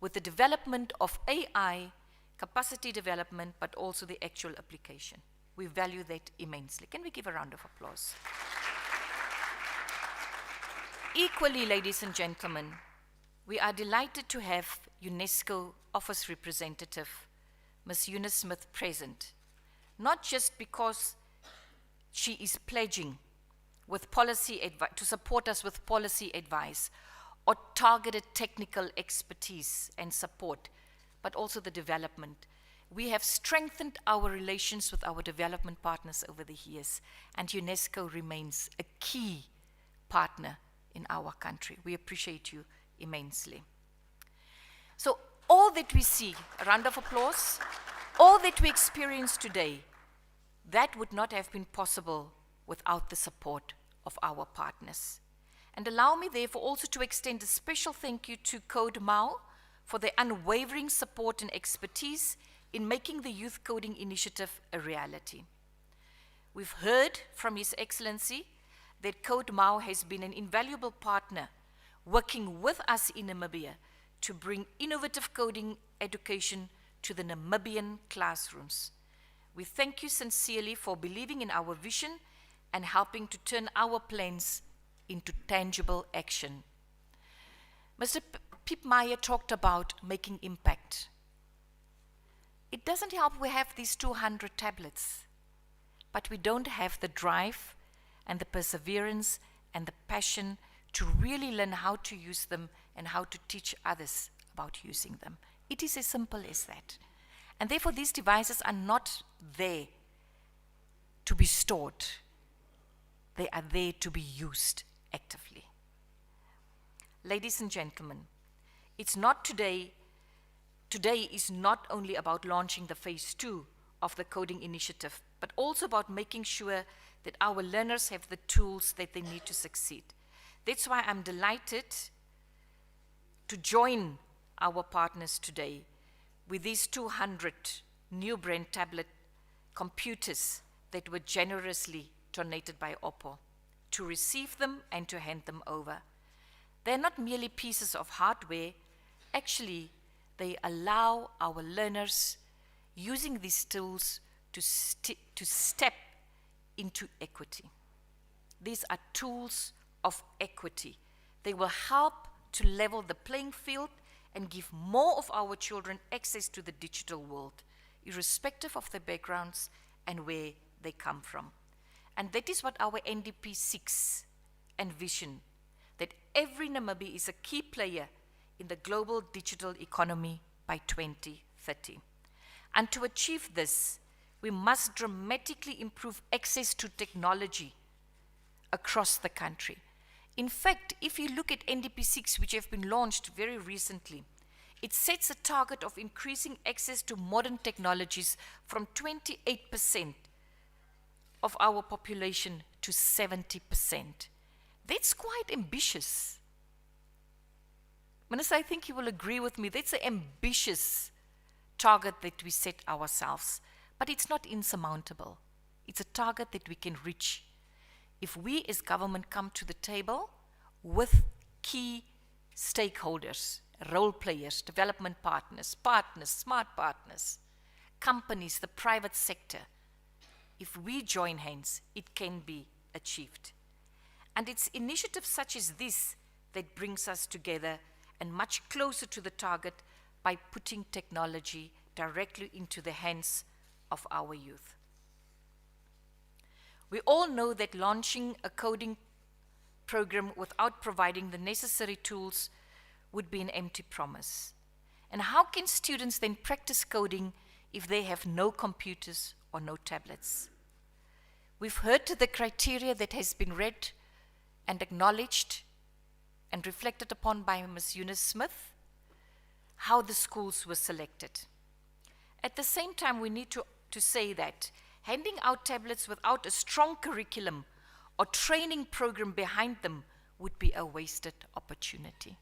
with the development of AI, capacity development, but also the actual application. We value that immensely. Can we give a round of applause? Equally, ladies and gentlemen, we are delighted to have UNESCO Office Representative, Ms. Eunice Smith, present, not just because she is pledging with policy to support us with policy advice or targeted technical expertise and support, but also the development. We have strengthened our relations with our development partners over the years, and UNESCO remains a key partner in our country. We appreciate you immensely. So all that we see, a round of applause, all that we experience today, that would not have been possible without the support of our partners. And allow me therefore also to extend a special thank you to Code Mao for their unwavering support and expertise in making the Youth Coding Initiative a reality. We've heard from His Excellency that Code Mao has been an invaluable partner working with us in Namibia to bring innovative coding education to the Namibian classrooms. We thank you sincerely for believing in our vision and helping to turn our plans into tangible action. Mr. Pip Meyer talked about making impact. It doesn't help we have these 200 tablets, but we don't have the drive and the perseverance and the passion to really learn how to use them and how to teach others about using them. It is as simple as that. And therefore these devices are not there to be stored. They are there to be used actively. Ladies and gentlemen, it's not today is not only about launching the phase 2 of the coding initiative, but also about making sure that our learners have the tools that they need to succeed. That's why I'm delighted to join our partners today with these 200 new brand tablet computers that were generously donated by OPPO, to receive them and to hand them over. They're not merely pieces of hardware. Actually, they allow our learners using these tools to step into equity. These are tools of equity. They will help to level the playing field and give more of our children access to the digital world, irrespective of their backgrounds and where they come from. And that is what our NDP seeks and vision, that every Namibian is a key player in the global digital economy by 2030. And to achieve this, we must dramatically improve access to technology across the country. In fact, if you look at NDP 6, which have been launched very recently, it sets a target of increasing access to modern technologies from 28% of our population to 70%. That's quite ambitious. Minister, I think you will agree with me, that's an ambitious target that we set ourselves. But it's not insurmountable. It's a target that we can reach if we as government come to the table with key stakeholders, role players, development partners, smart partners, companies, the private sector. If we join hands, it can be achieved. And it's initiatives such as this that brings us together and much closer to the target by putting technology directly into the hands of our youth. We all know that launching a coding program without providing the necessary tools would be an empty promise. And how can students then practice coding if they have no computers or no tablets? We've heard the criteria that has been read and acknowledged and reflected upon by Ms. Eunice Smith, how the schools were selected. At the same time, we need to say that handing out tablets without a strong curriculum or training program behind them would be a wasted opportunity.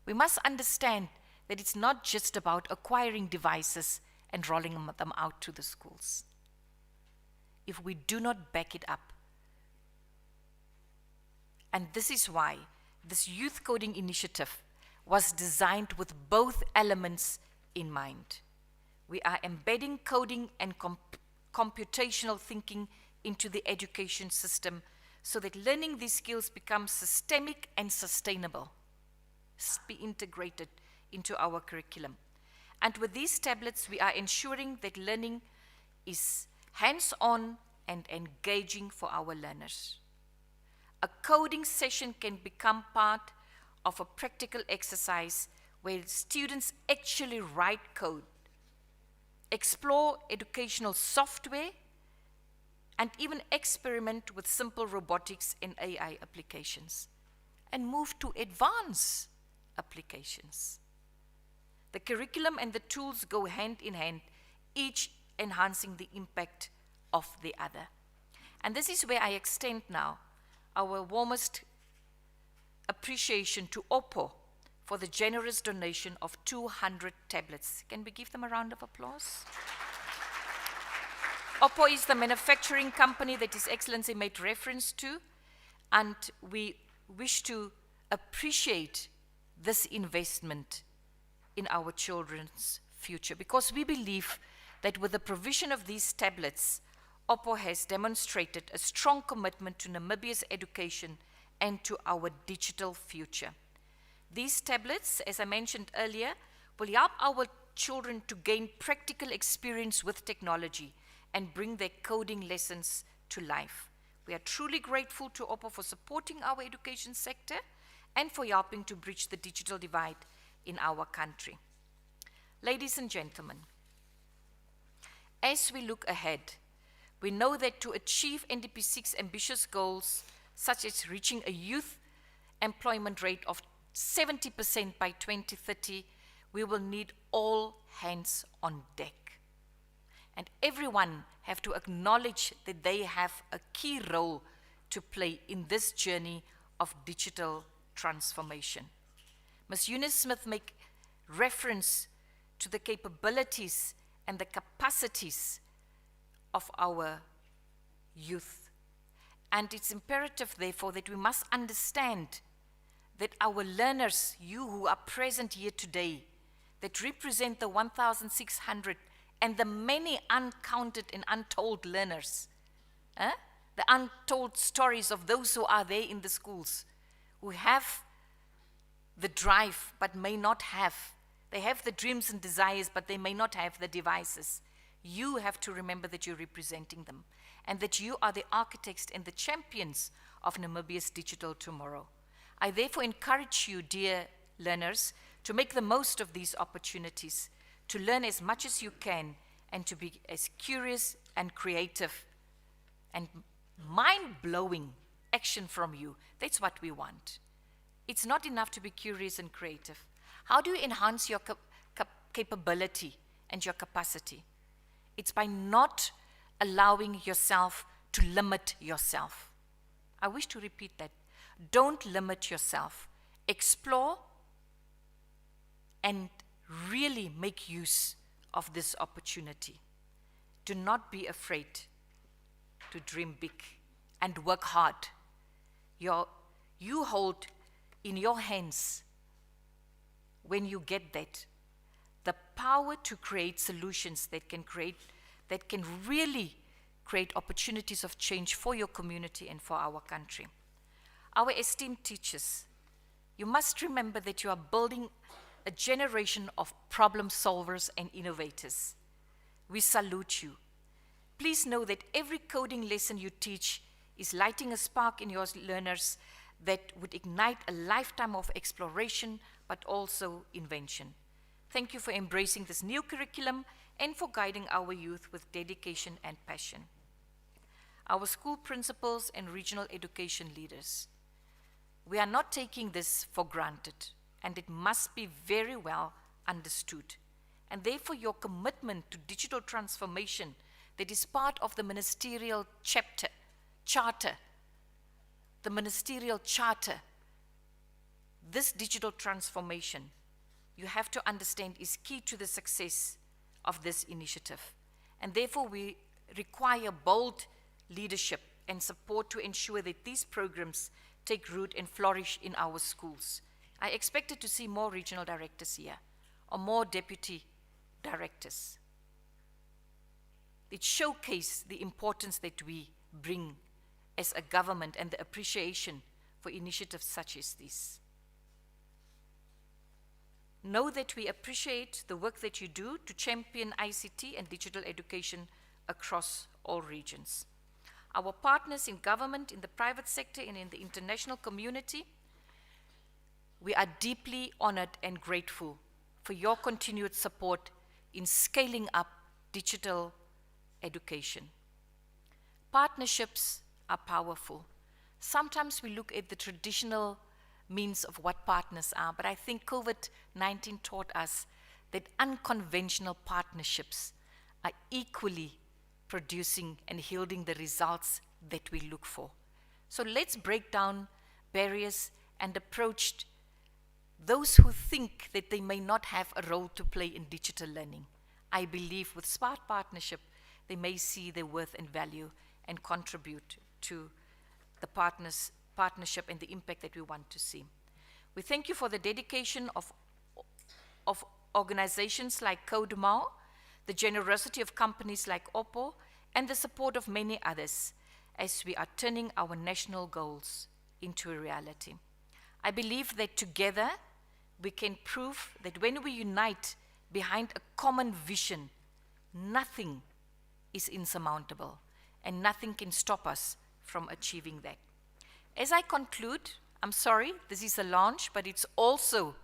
We must understand that it's not just about acquiring devices and rolling them out to the schools. If we do not back it up, and this is why this youth coding initiative was designed with both elements in mind. We are embedding coding and computational thinking into the education system so that learning these skills becomes systemic and sustainable, be integrated into our curriculum. And with these tablets, we are ensuring that learning is hands-on and engaging for our learners. A coding session can become part of a practical exercise where students actually write code, explore educational software, and even experiment with simple robotics and AI applications, and move to advanced applications. The curriculum and the tools go hand in hand, each enhancing the impact of the other. And this is where I extend now our warmest appreciation to Oppo for the generous donation of 200 tablets. Can we give them a round of applause? Oppo is the manufacturing company that His Excellency made reference to, and we wish to appreciate this investment in our children's future, because we believe that with the provision of these tablets, Oppo has demonstrated a strong commitment to Namibia's education and to our digital future. These tablets, as I mentioned earlier, will help our children to gain practical experience with technology and bring their coding lessons to life. We are truly grateful to Oppo for supporting our education sector and for helping to bridge the digital divide in our country. Ladies and gentlemen, as we look ahead, we know that to achieve NDP 6 ambitious goals, such as reaching a youth employment rate of 70% by 2030, we will need all hands on deck. And everyone have to acknowledge that they have a key role to play in this journey of digital transformation. Ms. Eunice Smith make reference to the capabilities and the capacities of our youth. And it's imperative, therefore, that we must understand that our learners, you who are present here today, that represent the 1,600 and the many uncounted and untold learners, the untold stories of those who are there in the schools, who have the drive but may not have. They have the dreams and desires, but they may not have the devices. You have to remember that you're representing them and that you are the architects and the champions of Namibia's digital tomorrow. I therefore encourage you, dear learners, to make the most of these opportunities, to learn as much as you can and to be as curious and creative and mind-blowing action from you. That's what we want. It's not enough to be curious and creative. How do you enhance your capability and your capacity? It's by not allowing yourself to limit yourself. I wish to repeat that. Don't limit yourself. Explore and really make use of this opportunity. do not be afraid to dream big and work hard. You hold in your hands, when you get that, the power to create solutions that can really create opportunities of change for your community and for our country. Our esteemed teachers, you must remember that you are building a generation of problem solvers and innovators. We salute you. Please know that every coding lesson you teach is lighting a spark in your learners that would ignite a lifetime of exploration, but also invention. Thank you for embracing this new curriculum and for guiding our youth with dedication and passion. Our school principals and regional education leaders, we are not taking this for granted, and it must be very well understood. And therefore, your commitment to digital transformation that is part of the ministerial charter, the ministerial charter, this digital transformation, you have to understand, is key to the success of this initiative. And therefore, we require bold leadership and support to ensure that these programs take root and flourish in our schools. I expected to see more regional directors here, or more deputy directors. It showcased the importance that we bring as a government and the appreciation for initiatives such as this. Know that we appreciate the work that you do to champion ICT and digital education across all regions. Our partners in government, in the private sector, and in the international community, we are deeply honored and grateful for your continued support in scaling up digital education. Partnerships are powerful. Sometimes we look at the traditional means of what partners are, but I think COVID-19 taught us that unconventional partnerships are equally producing and yielding the results that we look for. So let's break down barriers and approach those who think that they may not have a role to play in digital learning. I believe with smart partnership, they may see their worth and value and contribute to the partnership and the impact that we want to see. We thank you for the dedication of organizations like CodeMao, the generosity of companies like Oppo, and the support of many others as we are turning our national goals into a reality. I believe that together we can prove that when we unite behind a common vision, nothing is insurmountable and nothing can stop us from achieving that. As I conclude, I'm sorry, this is a launch, but it's also,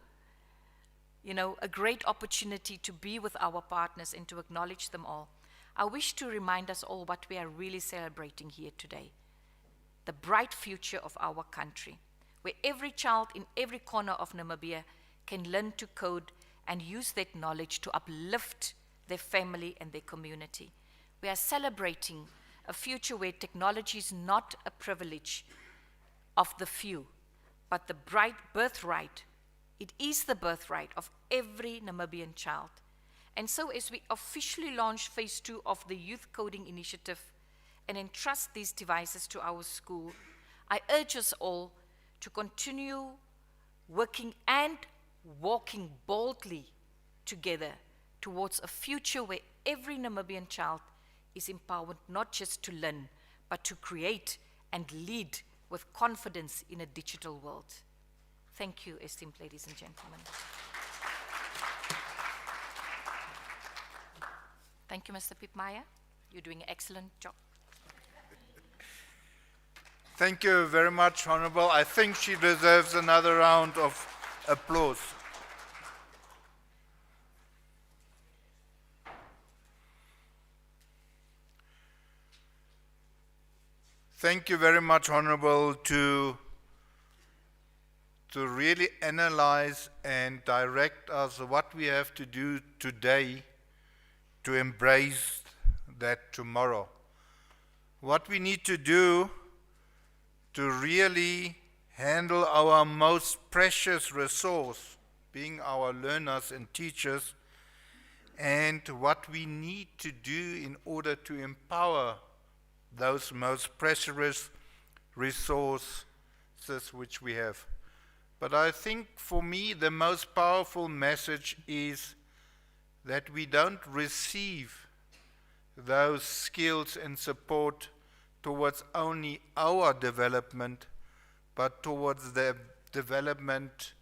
a great opportunity to be with our partners and to acknowledge them all. I wish to remind us all what we are really celebrating here today. The bright future of our country, where every child in every corner of Namibia can learn to code and use that knowledge to uplift their family and their community. We are celebrating a future where technology is not a privilege of the few, but the bright birthright. It is the birthright of every Namibian child. And so as we officially launch phase 2 of the Youth Coding Initiative and entrust these devices to our school, I urge us all to continue working and walking boldly together towards a future where every Namibian child is empowered not just to learn, but to create and lead with confidence in a digital world. Thank you, esteemed ladies and gentlemen. Thank you, Mr. Pipmeyer. You're doing an excellent job. Thank you very much, Honorable. I think she deserves another round of applause. Thank you very much, Honorable, to really analyze and direct us what we have to do today to embrace that tomorrow. What we need to do to really handle our most precious resource, being our learners and teachers, and what we need to do in order to empower those most precious resources which we have. But I think for me the most powerful message is that we don't receive those skills and support towards only our development, but towards the development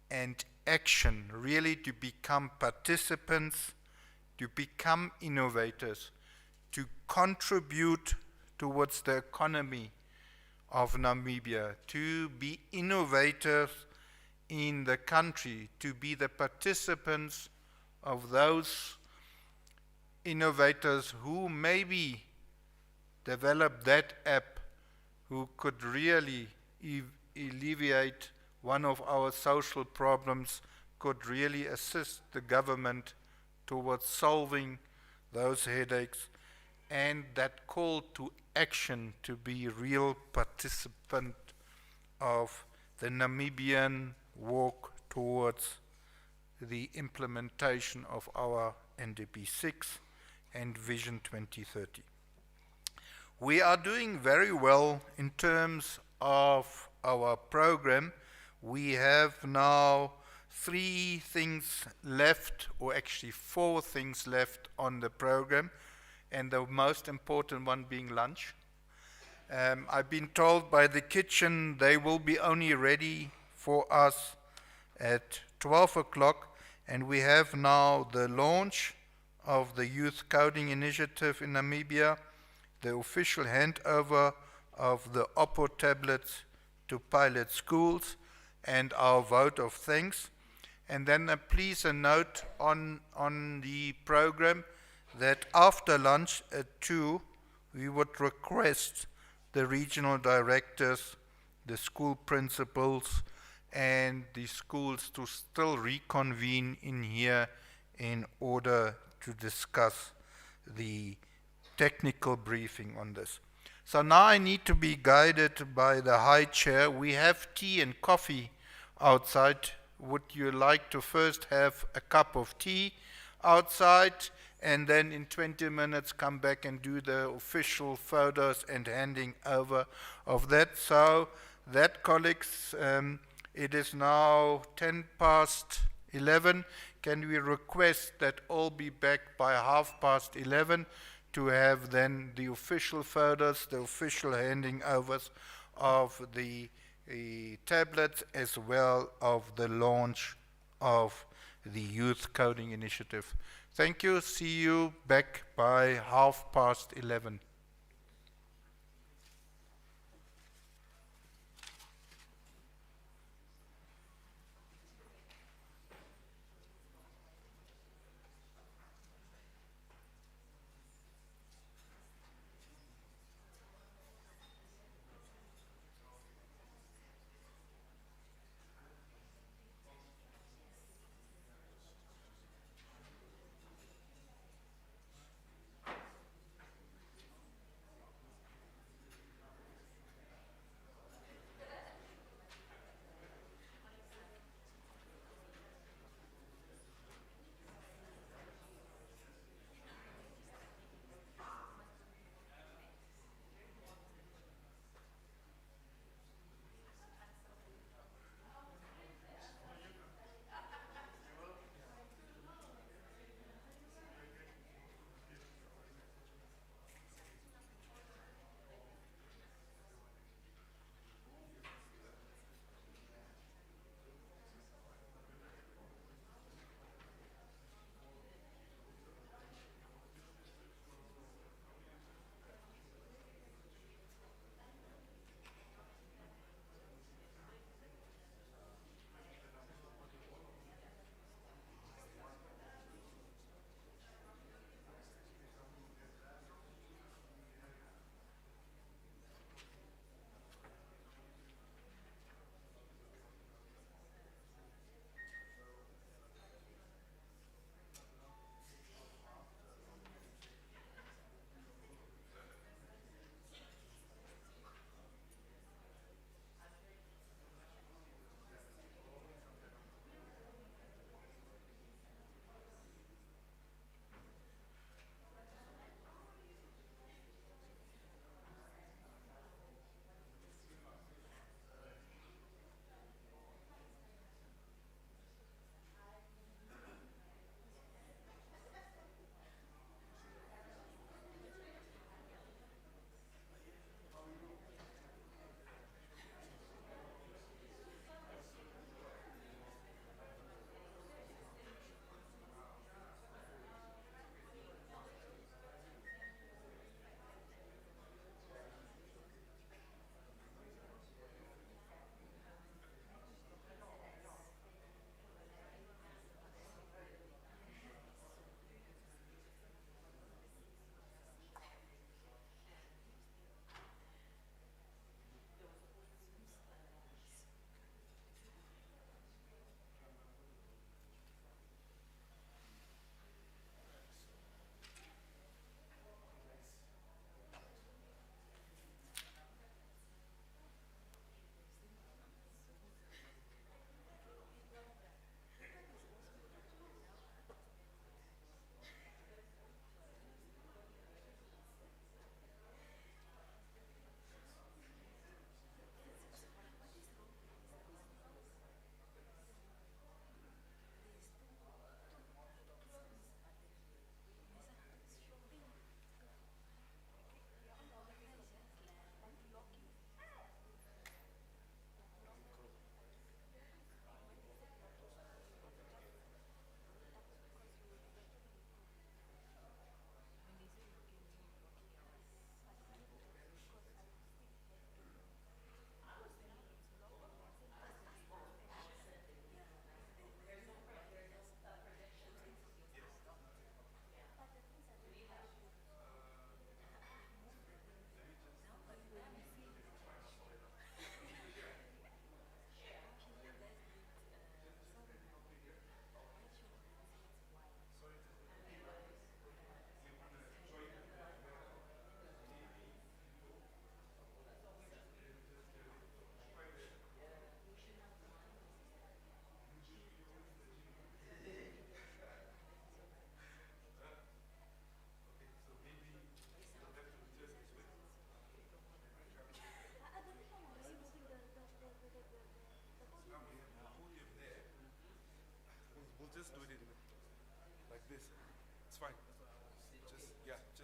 and action, really to become participants, to become innovators, to contribute towards the economy of Namibia, to be innovators in the country, to be the participants of those innovators who maybe develop that app, who could really alleviate one of our social problems, could really assist the government towards solving those headaches, and that call to action to be real participant of the Namibian walk towards the implementation of our NDP 6 and Vision 2030. We are doing very well in terms of our program. We have now 3 things left, or actually 4 things left on the program, and the most important one being lunch. I've been told by the kitchen they will be only ready for us at 12 o'clock, and we have now the launch of the Youth Coding Initiative in Namibia, the official handover of the Oppo tablets to pilot schools, and our vote of thanks. And then please a note on the program that after lunch at 2, we would request the regional directors, the school principals, and the schools to still reconvene in here in order to discuss the technical briefing on this. So now I need to be guided by the high chair. We have tea and coffee outside. Would you like to first have a cup of tea outside, and then in 20 minutes come back and do the official photos and handing over of that? So that, colleagues, it is now 10 past 11. Can we request that all be back by 11:30 to have then the official photos, the official handing overs of the tablets, as well of the launch of the Youth Coding Initiative? Thank you. See you back by 11:30.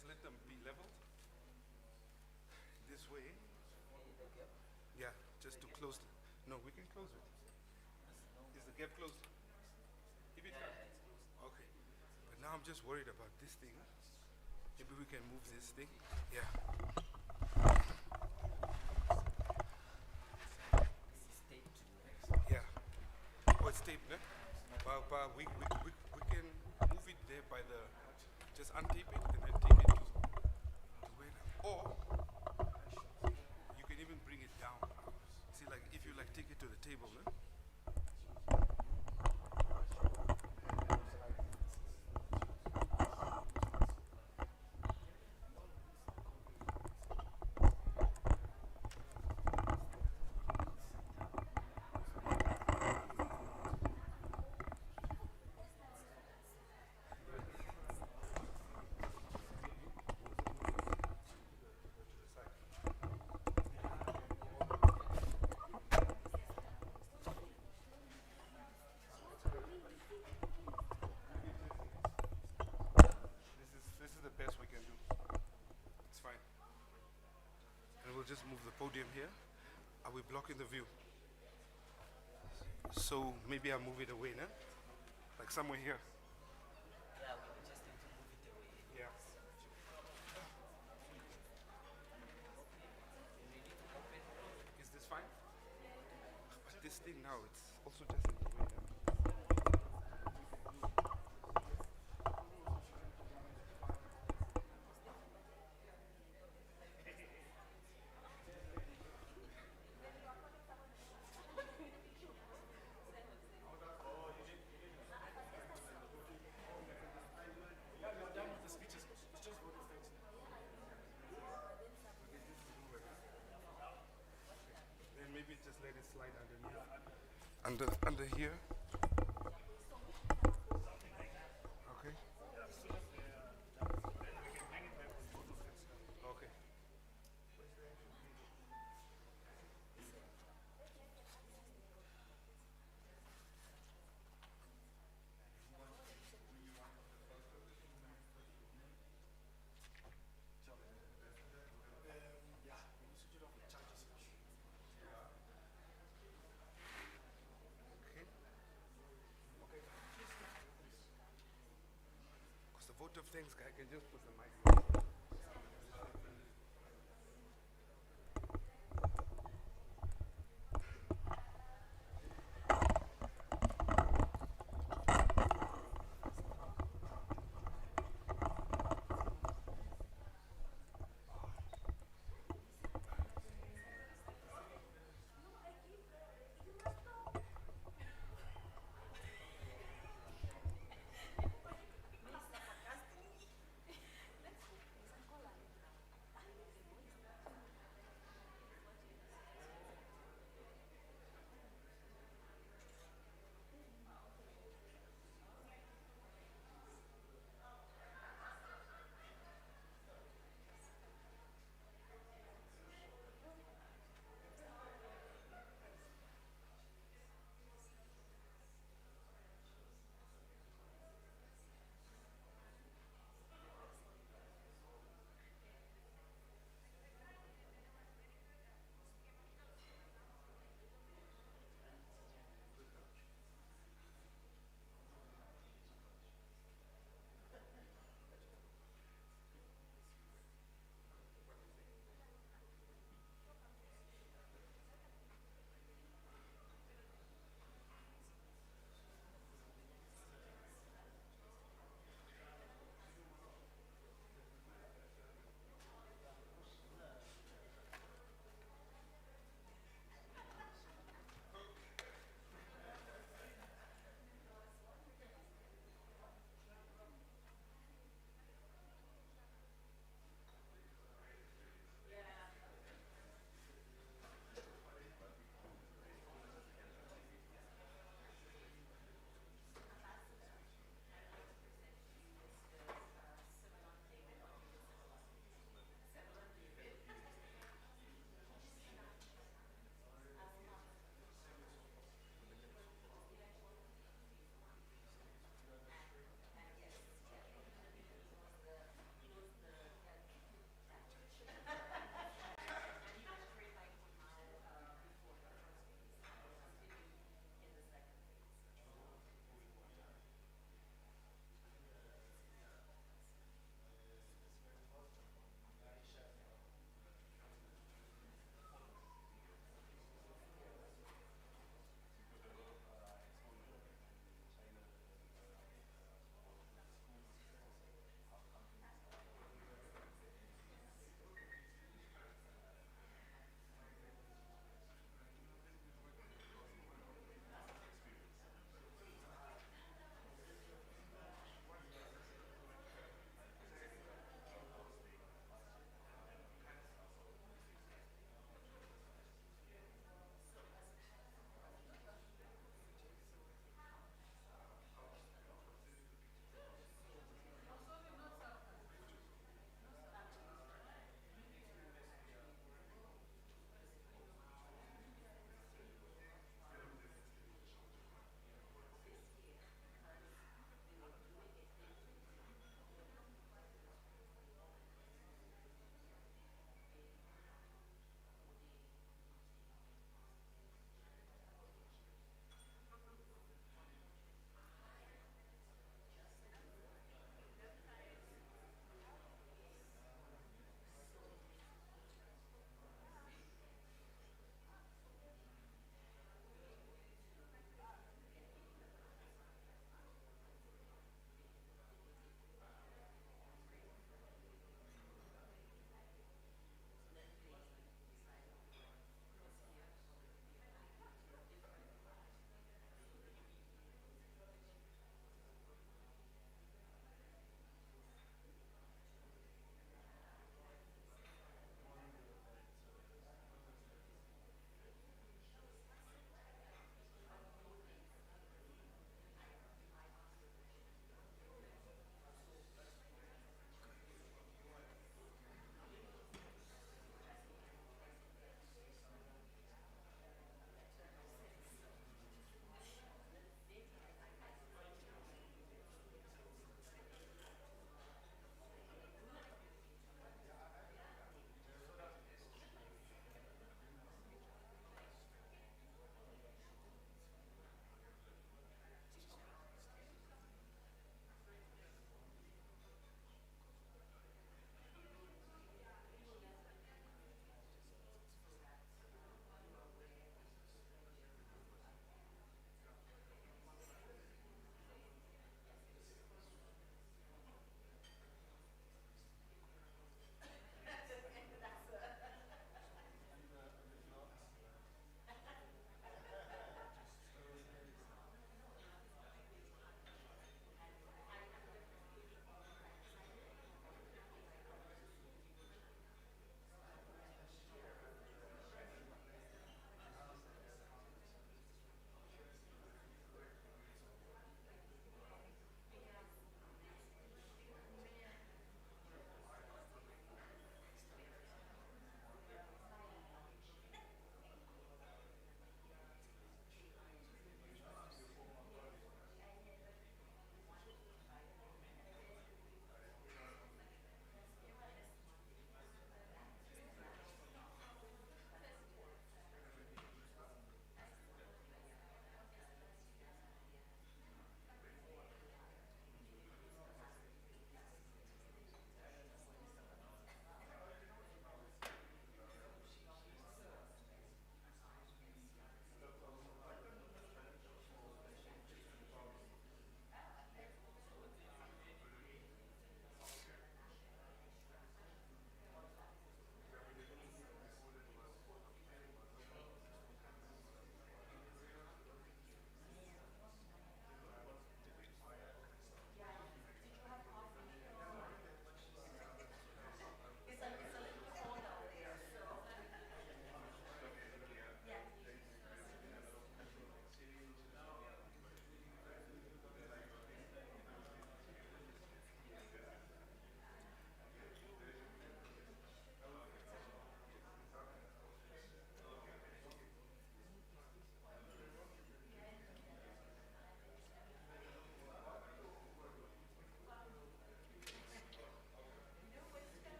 just let them be leveled. This way. Yeah, just to close it. No, we can close it. Is the gap closed? If it's okay. But now I'm just worried about this thing. Maybe we can move this thing. Yeah. Yeah. Oh, it's taped, no? But we can move it there by the, just untape it and then take it to where, or you can even bring it down. See, like if you like take it to the table, no? This is the best we can do. It's fine. And we'll just move the podium here. Are we blocking the view? So maybe I'll move it away now? Like somewhere here. Yeah, we just need to move it away. Yeah. Is this fine? But this thing now, it's also just in the way now. Then maybe just let it slide underneath. Under here. Okay. Okay. Because the vote of thanks guy can just put the mic on.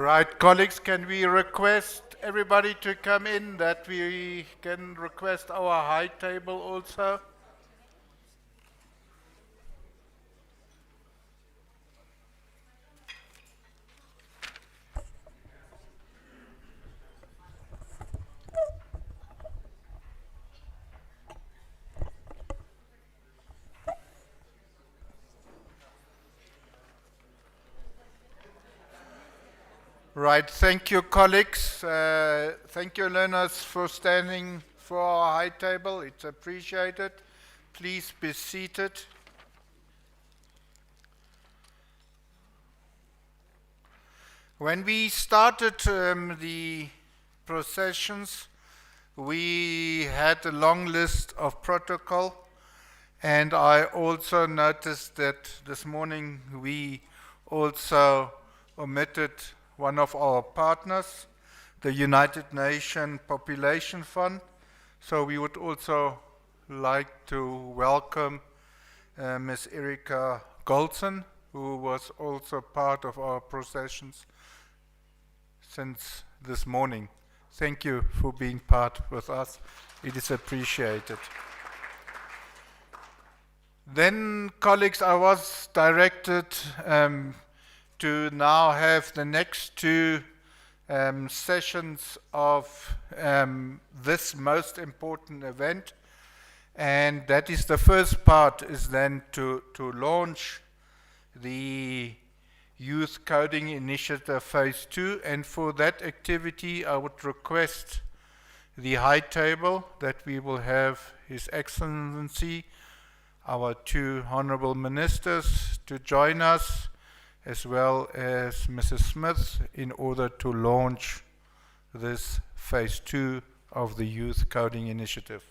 Right, colleagues, can we request everybody to come in, that we can request our high table also? Right, thank you, colleagues. Thank you, learners, for standing for our high table. It's appreciated. Please be seated. When we started the processions, we had a long list of protocol, and I also noticed that this morning we also omitted one of our partners, the United Nations Population Fund. So we would also like to welcome Ms. Erika Goldson, who was also part of our processions since this morning. Thank you for being part with us. It is appreciated. Then, colleagues, I was directed to now have the next two sessions of this most important event. And that is the first part, is then to launch the Youth Coding Initiative Phase 2. And for that activity, I would request the high table that we will have His Excellency, our two honorable ministers, to join us, as well as Mrs. Smith, in order to launch this Phase 2 of the Youth Coding Initiative.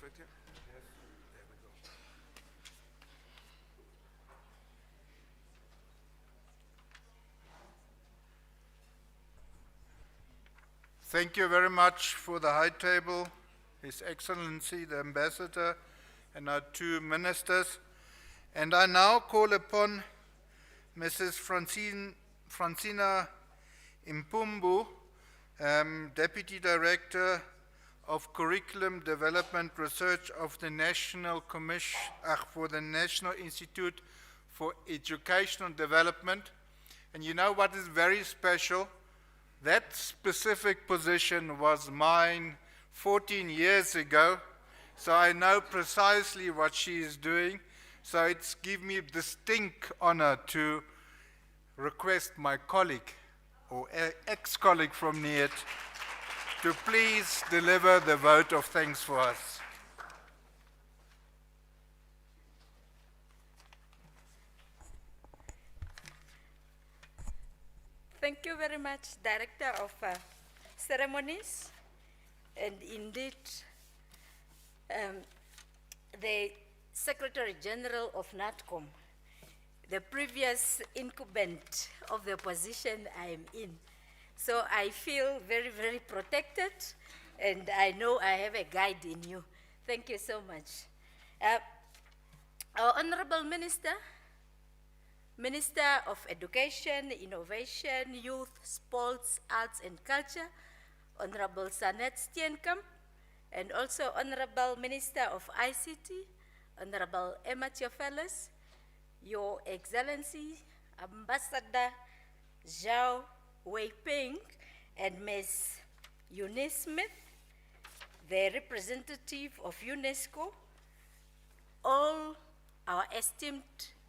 right here? Yes. There we go. Thank you very much for the high table, His Excellency the Ambassador and our two ministers. And I now call upon Mrs. Francina Impumbu, Deputy Director of Curriculum Development Research of the National Commission for the National Institute for Educational Development. And you know what is very special? That specific position was mine 14 years ago, so I know precisely what she is doing. So it's given me distinct honor to request my colleague or ex-colleague from NIET to please deliver the vote of thanks for us. Thank you very much, Director of Ceremonies, and indeed the Secretary General of NATCOM, the previous incumbent of the position I am in. So I feel very, very protected, and I know I have a guide in you. Thank you so much. Our Honorable Minister, Minister of Education, Innovation, Youth, Sports, Arts and Culture, Honorable Sanet Steenkamp, and also Honorable Minister of ICT, Honorable Emma Theophilus, Your Excellency, Ambassador Zhao Weiping, and Ms. Eunice Smith, the representative of UNESCO, all our esteemed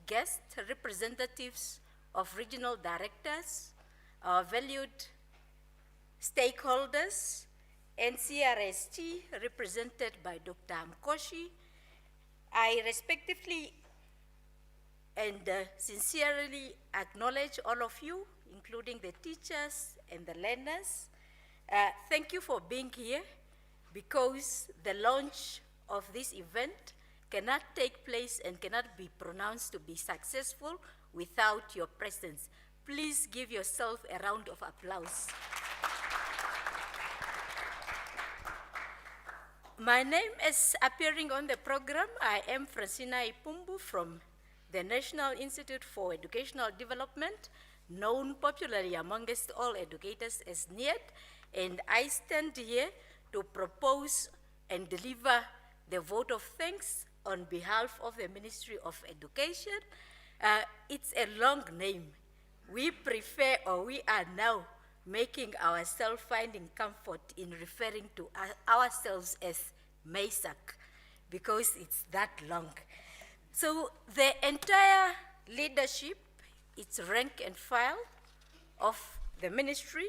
guests, representatives of regional directors, our valued stakeholders, NCRST, represented by Dr. Mkoshi. I respectively and sincerely acknowledge all of you, including the teachers and the learners. Thank you for being here, because the launch of this event cannot take place and cannot be pronounced to be successful without your presence. Please give yourself a round of applause. My name is appearing on the program. I am Francina Ipumbu from the National Institute for Educational Development, known popularly amongst all educators as NIET, and I stand here to propose and deliver the vote of thanks on behalf of the Ministry of Education. It's a long name. We prefer, or we are now making ourselves finding comfort in referring to ourselves as MESAC, because it's that long. So the entire leadership, its rank and file of the ministry,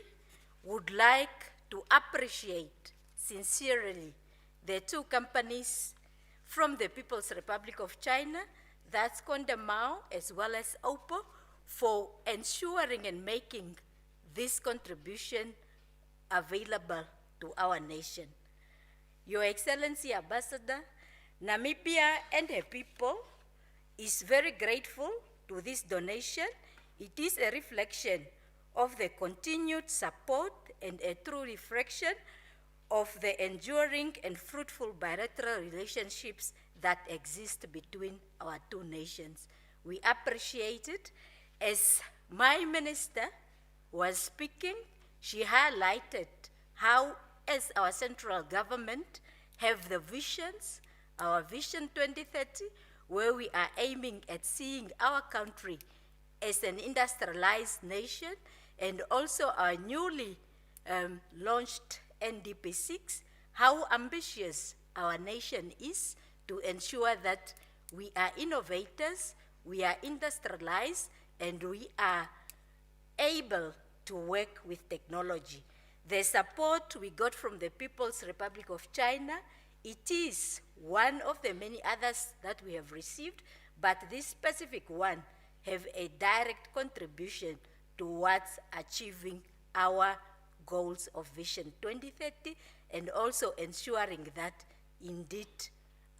would like to appreciate sincerely the two companies from the People's Republic of China, that's Condamao as well as OPPO, for ensuring and making this contribution available to our nation. Your Excellency Ambassador, Namibia and her people is very grateful to this donation. It is a reflection of the continued support and a true reflection of the enduring and fruitful bilateral relationships that exist between our two nations. We appreciate it. As my minister was speaking, she highlighted how, as our central government, have the visions, our Vision 2030, where we are aiming at seeing our country as an industrialized nation, and also our newly launched NDP 6, how ambitious our nation is to ensure that we are innovators, we are industrialized, and we are able to work with technology. The support we got from the People's Republic of China, it is one of the many others that we have received, but this specific one have a direct contribution towards achieving our goals of Vision 2030, and also ensuring that indeed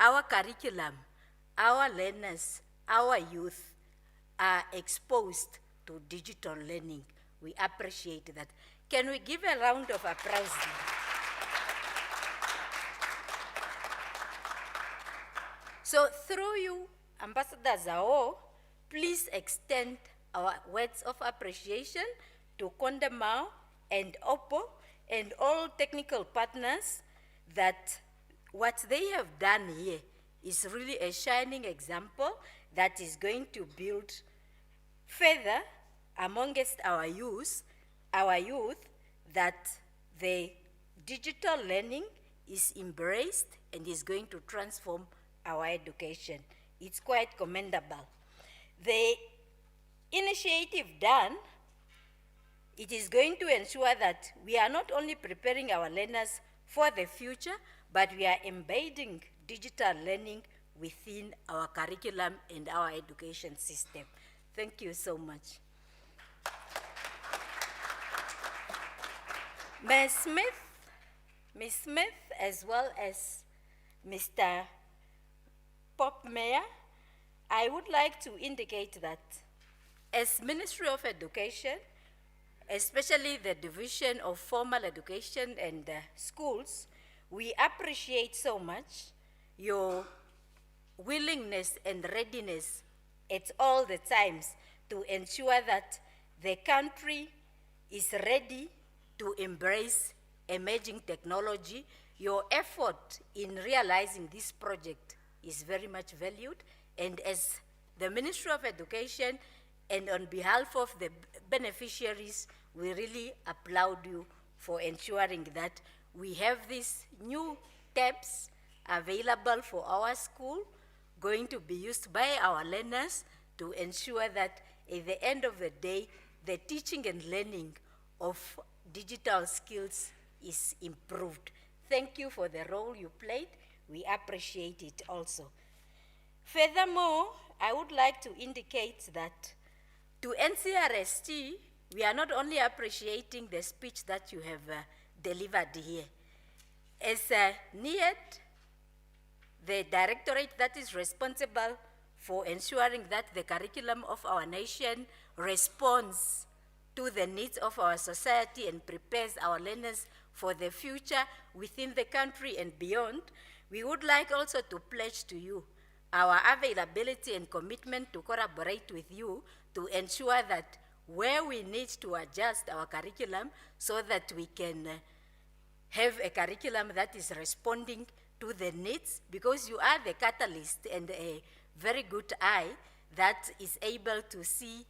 our curriculum, our learners, our youth are exposed to digital learning. We appreciate that. Can we give a round of applause? So through you, Ambassador Zhao, please extend our words of appreciation to Kondamau and Oppo and all technical partners that what they have done here is really a shining example that is going to build further amongst our youth that the digital learning is embraced and is going to transform our education. It's quite commendable. The initiative done, it is going to ensure that we are not only preparing our learners for the future, but we are embedding digital learning within our curriculum and our education system. Thank you so much. Ms. Smith, as well as Mr. Pop Mayor, I would like to indicate that as Ministry of Education, especially the Division of Formal Education and Schools, we appreciate so much your willingness and readiness at all the times to ensure that the country is ready to embrace emerging technology. Your effort in realizing this project is very much valued, and as the Ministry of Education and on behalf of the beneficiaries, we really applaud you for ensuring that we have these new tabs available for our school, going to be used by our learners to ensure that at the end of the day, the teaching and learning of digital skills is improved. Thank you for the role you played. We appreciate it also. Furthermore, I would like to indicate that to NCRST, we are not only appreciating the speech that you have delivered here. As NIET, the directorate that is responsible for ensuring that the curriculum of our nation responds to the needs of our society and prepares our learners for the future within the country and beyond, we would like also to pledge to you our availability and commitment to collaborate with you to ensure that where we need to adjust our curriculum so that we can have a curriculum that is responding to the needs, because you are the catalyst and a very good eye that is able to see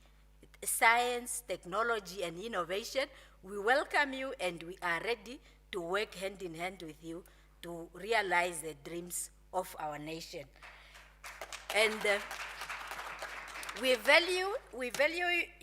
science, technology, and innovation. We welcome you and we are ready to work hand in hand with you to realize the dreams of our nation. And we value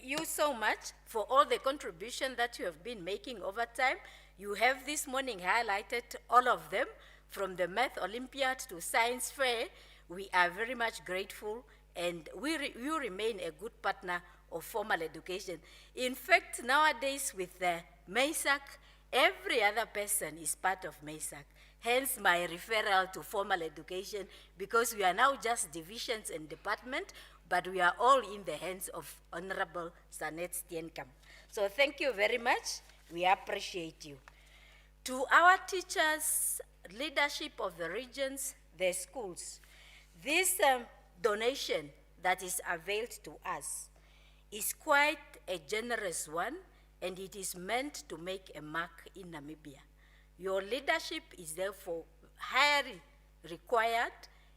you so much for all the contribution that you have been making over time. You have this morning highlighted all of them, from the Math Olympiad to Science Fair. We are very much grateful, and you remain a good partner of formal education. In fact, nowadays with the MESAC, every other person is part of MESAC. Hence my referral to formal education, because we are now just divisions and department, but we are all in the hands of Honorable Sanet Steenkamp. So thank you very much. We appreciate you. To our teachers, leadership of the regions, the schools, this donation that is availed to us is quite a generous one, and it is meant to make a mark in Namibia. Your leadership is therefore highly required,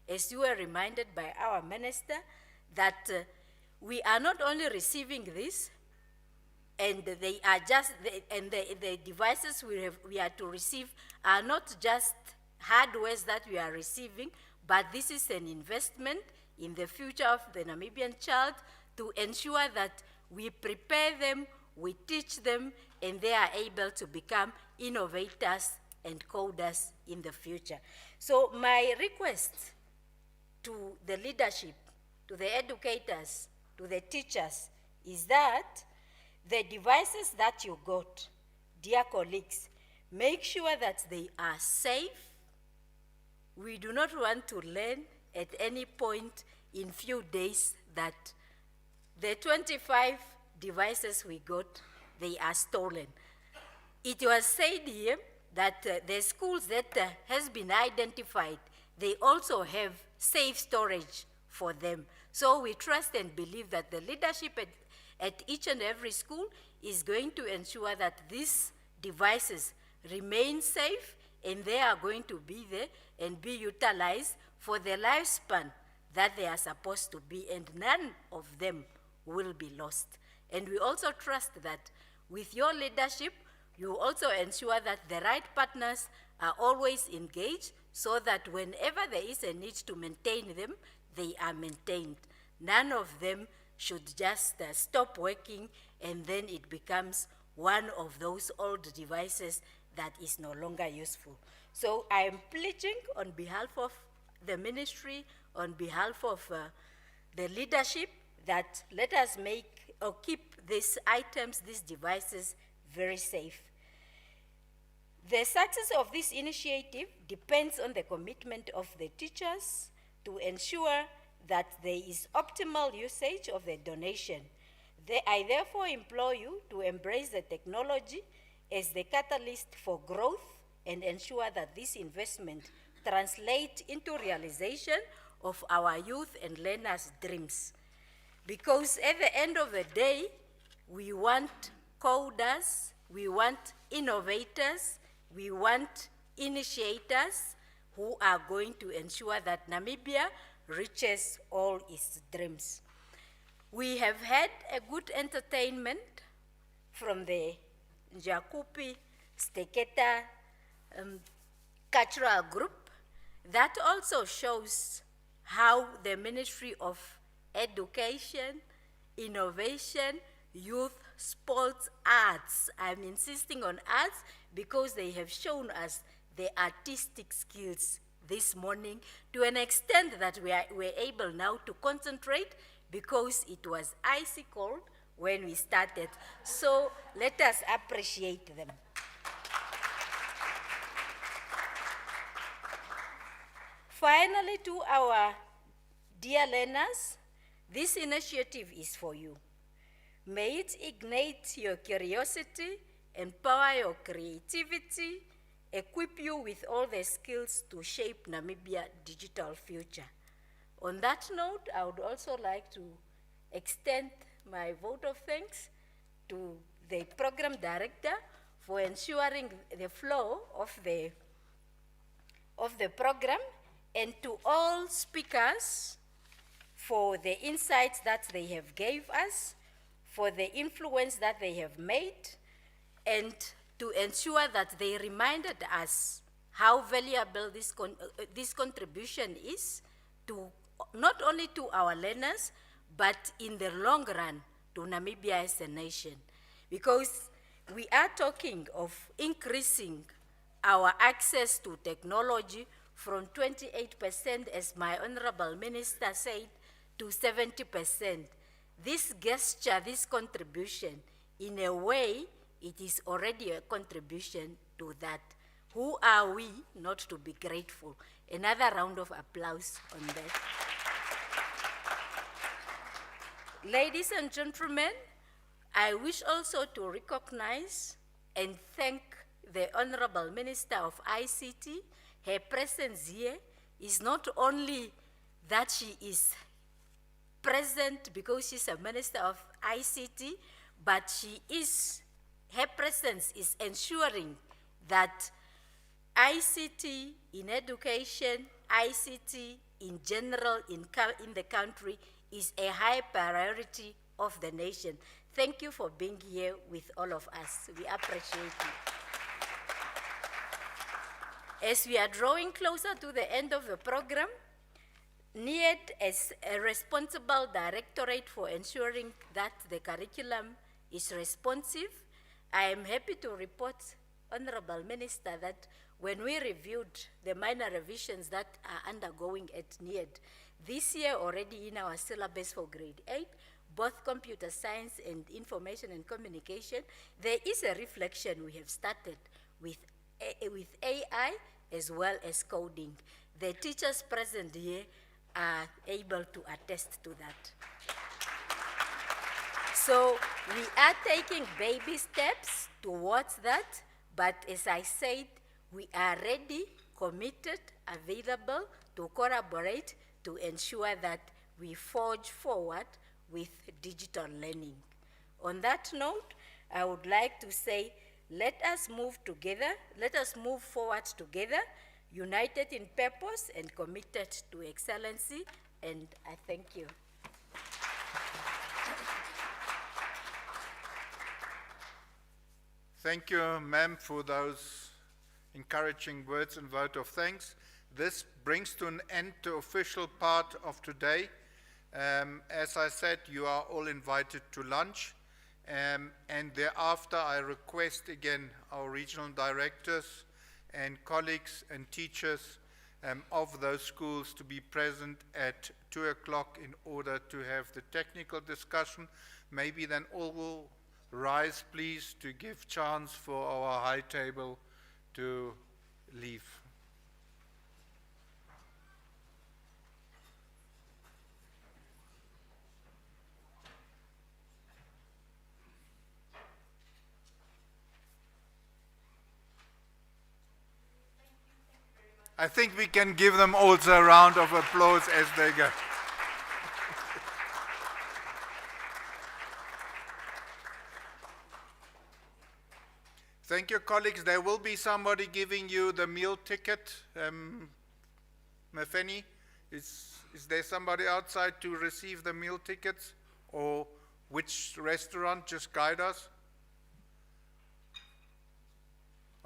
as you were reminded by our minister, that we are not only receiving this, and they are just, the devices we are to receive are not just hardwares that we are receiving, but this is an investment in the future of the Namibian child to ensure that we prepare them, we teach them, and they are able to become innovators and coders in the future. So my request to the leadership, to the educators, to the teachers, is that the devices that you got, dear colleagues, make sure that they are safe, We do not want to learn at any point in few days that the 25 devices we got, they are stolen. It was said here that the schools that has been identified, they also have safe storage for them. So we trust and believe that the leadership at each and every school is going to ensure that these devices remain safe and they are going to be there and be utilized for the lifespan that they are supposed to be, and none of them will be lost. And we also trust that with your leadership, you also ensure that the right partners are always engaged so that whenever there is a need to maintain them, they are maintained. None of them should just stop working and then it becomes one of those old devices that is no longer useful. So I am pledging on behalf of the ministry, on behalf of the leadership, that let us make or keep these items, these devices, very safe. The success of this initiative depends on the commitment of the teachers to ensure that there is optimal usage of the donation. I therefore implore you to embrace the technology as the catalyst for growth and ensure that this investment translates into realization of our youth and learners' dreams. Because at the end of the day, we want coders, we want innovators, we want initiators who are going to ensure that Namibia reaches all its dreams. We have had a good entertainment from the Njakupi Steketa cultural group that also shows how the Ministry of Education, Innovation, Youth, Sports, Arts, I'm insisting on arts because they have shown us the artistic skills this morning to an extent that we're able now to concentrate because it was icy cold when we started. So let us appreciate them. Finally, to our dear learners, this initiative is for you. May it ignite your curiosity, empower your creativity, equip you with all the skills to shape Namibia's digital future. On that note, I would also like to extend my vote of thanks to the program director for ensuring the flow of the program, and to all speakers for the insights that they have gave us, for the influence that they have made, and to ensure that they reminded us how valuable this contribution is to not only to our learners, but in the long run to Namibia as a nation. Because we are talking of increasing our access to technology from 28%, as my honorable minister said, to 70%. This gesture, this contribution, in a way, it is already a contribution to that. Who are we not to be grateful? Another round of applause on that. Ladies and gentlemen, I wish also to recognize and thank the Honorable Minister of ICT. Her presence here is not only that she is present because she's a Minister of ICT, but her presence is ensuring that ICT in education, ICT in general in the country is a high priority of the nation. Thank you for being here with all of us. We appreciate you. As we are drawing closer to the end of the program, NIED, as a responsible directorate for ensuring that the curriculum is responsive, I am happy to report, Honorable Minister, that when we reviewed the minor revisions that are undergoing at NIED, this year already in our syllabus for grade 8, both computer science and information and communication, there is a reflection we have started with AI as well as coding. The teachers present here are able to attest to that. So we are taking baby steps towards that, but as I said, we are ready, committed, available to collaborate to ensure that we forge forward with digital learning. On that note, I would like to say, let us move together, let us move forward together, united in purpose and committed to excellency, and I thank you. Thank you, ma'am, for those encouraging words and vote of thanks. This brings to an end the official part of today. As I said, you are all invited to lunch. And thereafter, I request again our regional directors and colleagues and teachers of those schools to be present at 2 o'clock in order to have the technical discussion. Maybe then all will rise, please, to give chance for our high table to leave. I think we can give them also a round of applause as they go. Thank you, colleagues. There will be somebody giving you the meal ticket. Mafeni, is there somebody outside to receive the meal tickets? Or which restaurant? Just guide us.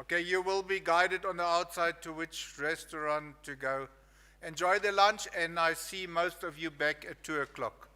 Okay, you will be guided on the outside to which restaurant to go. Enjoy the lunch, and I see most of you back at 2 o'clock.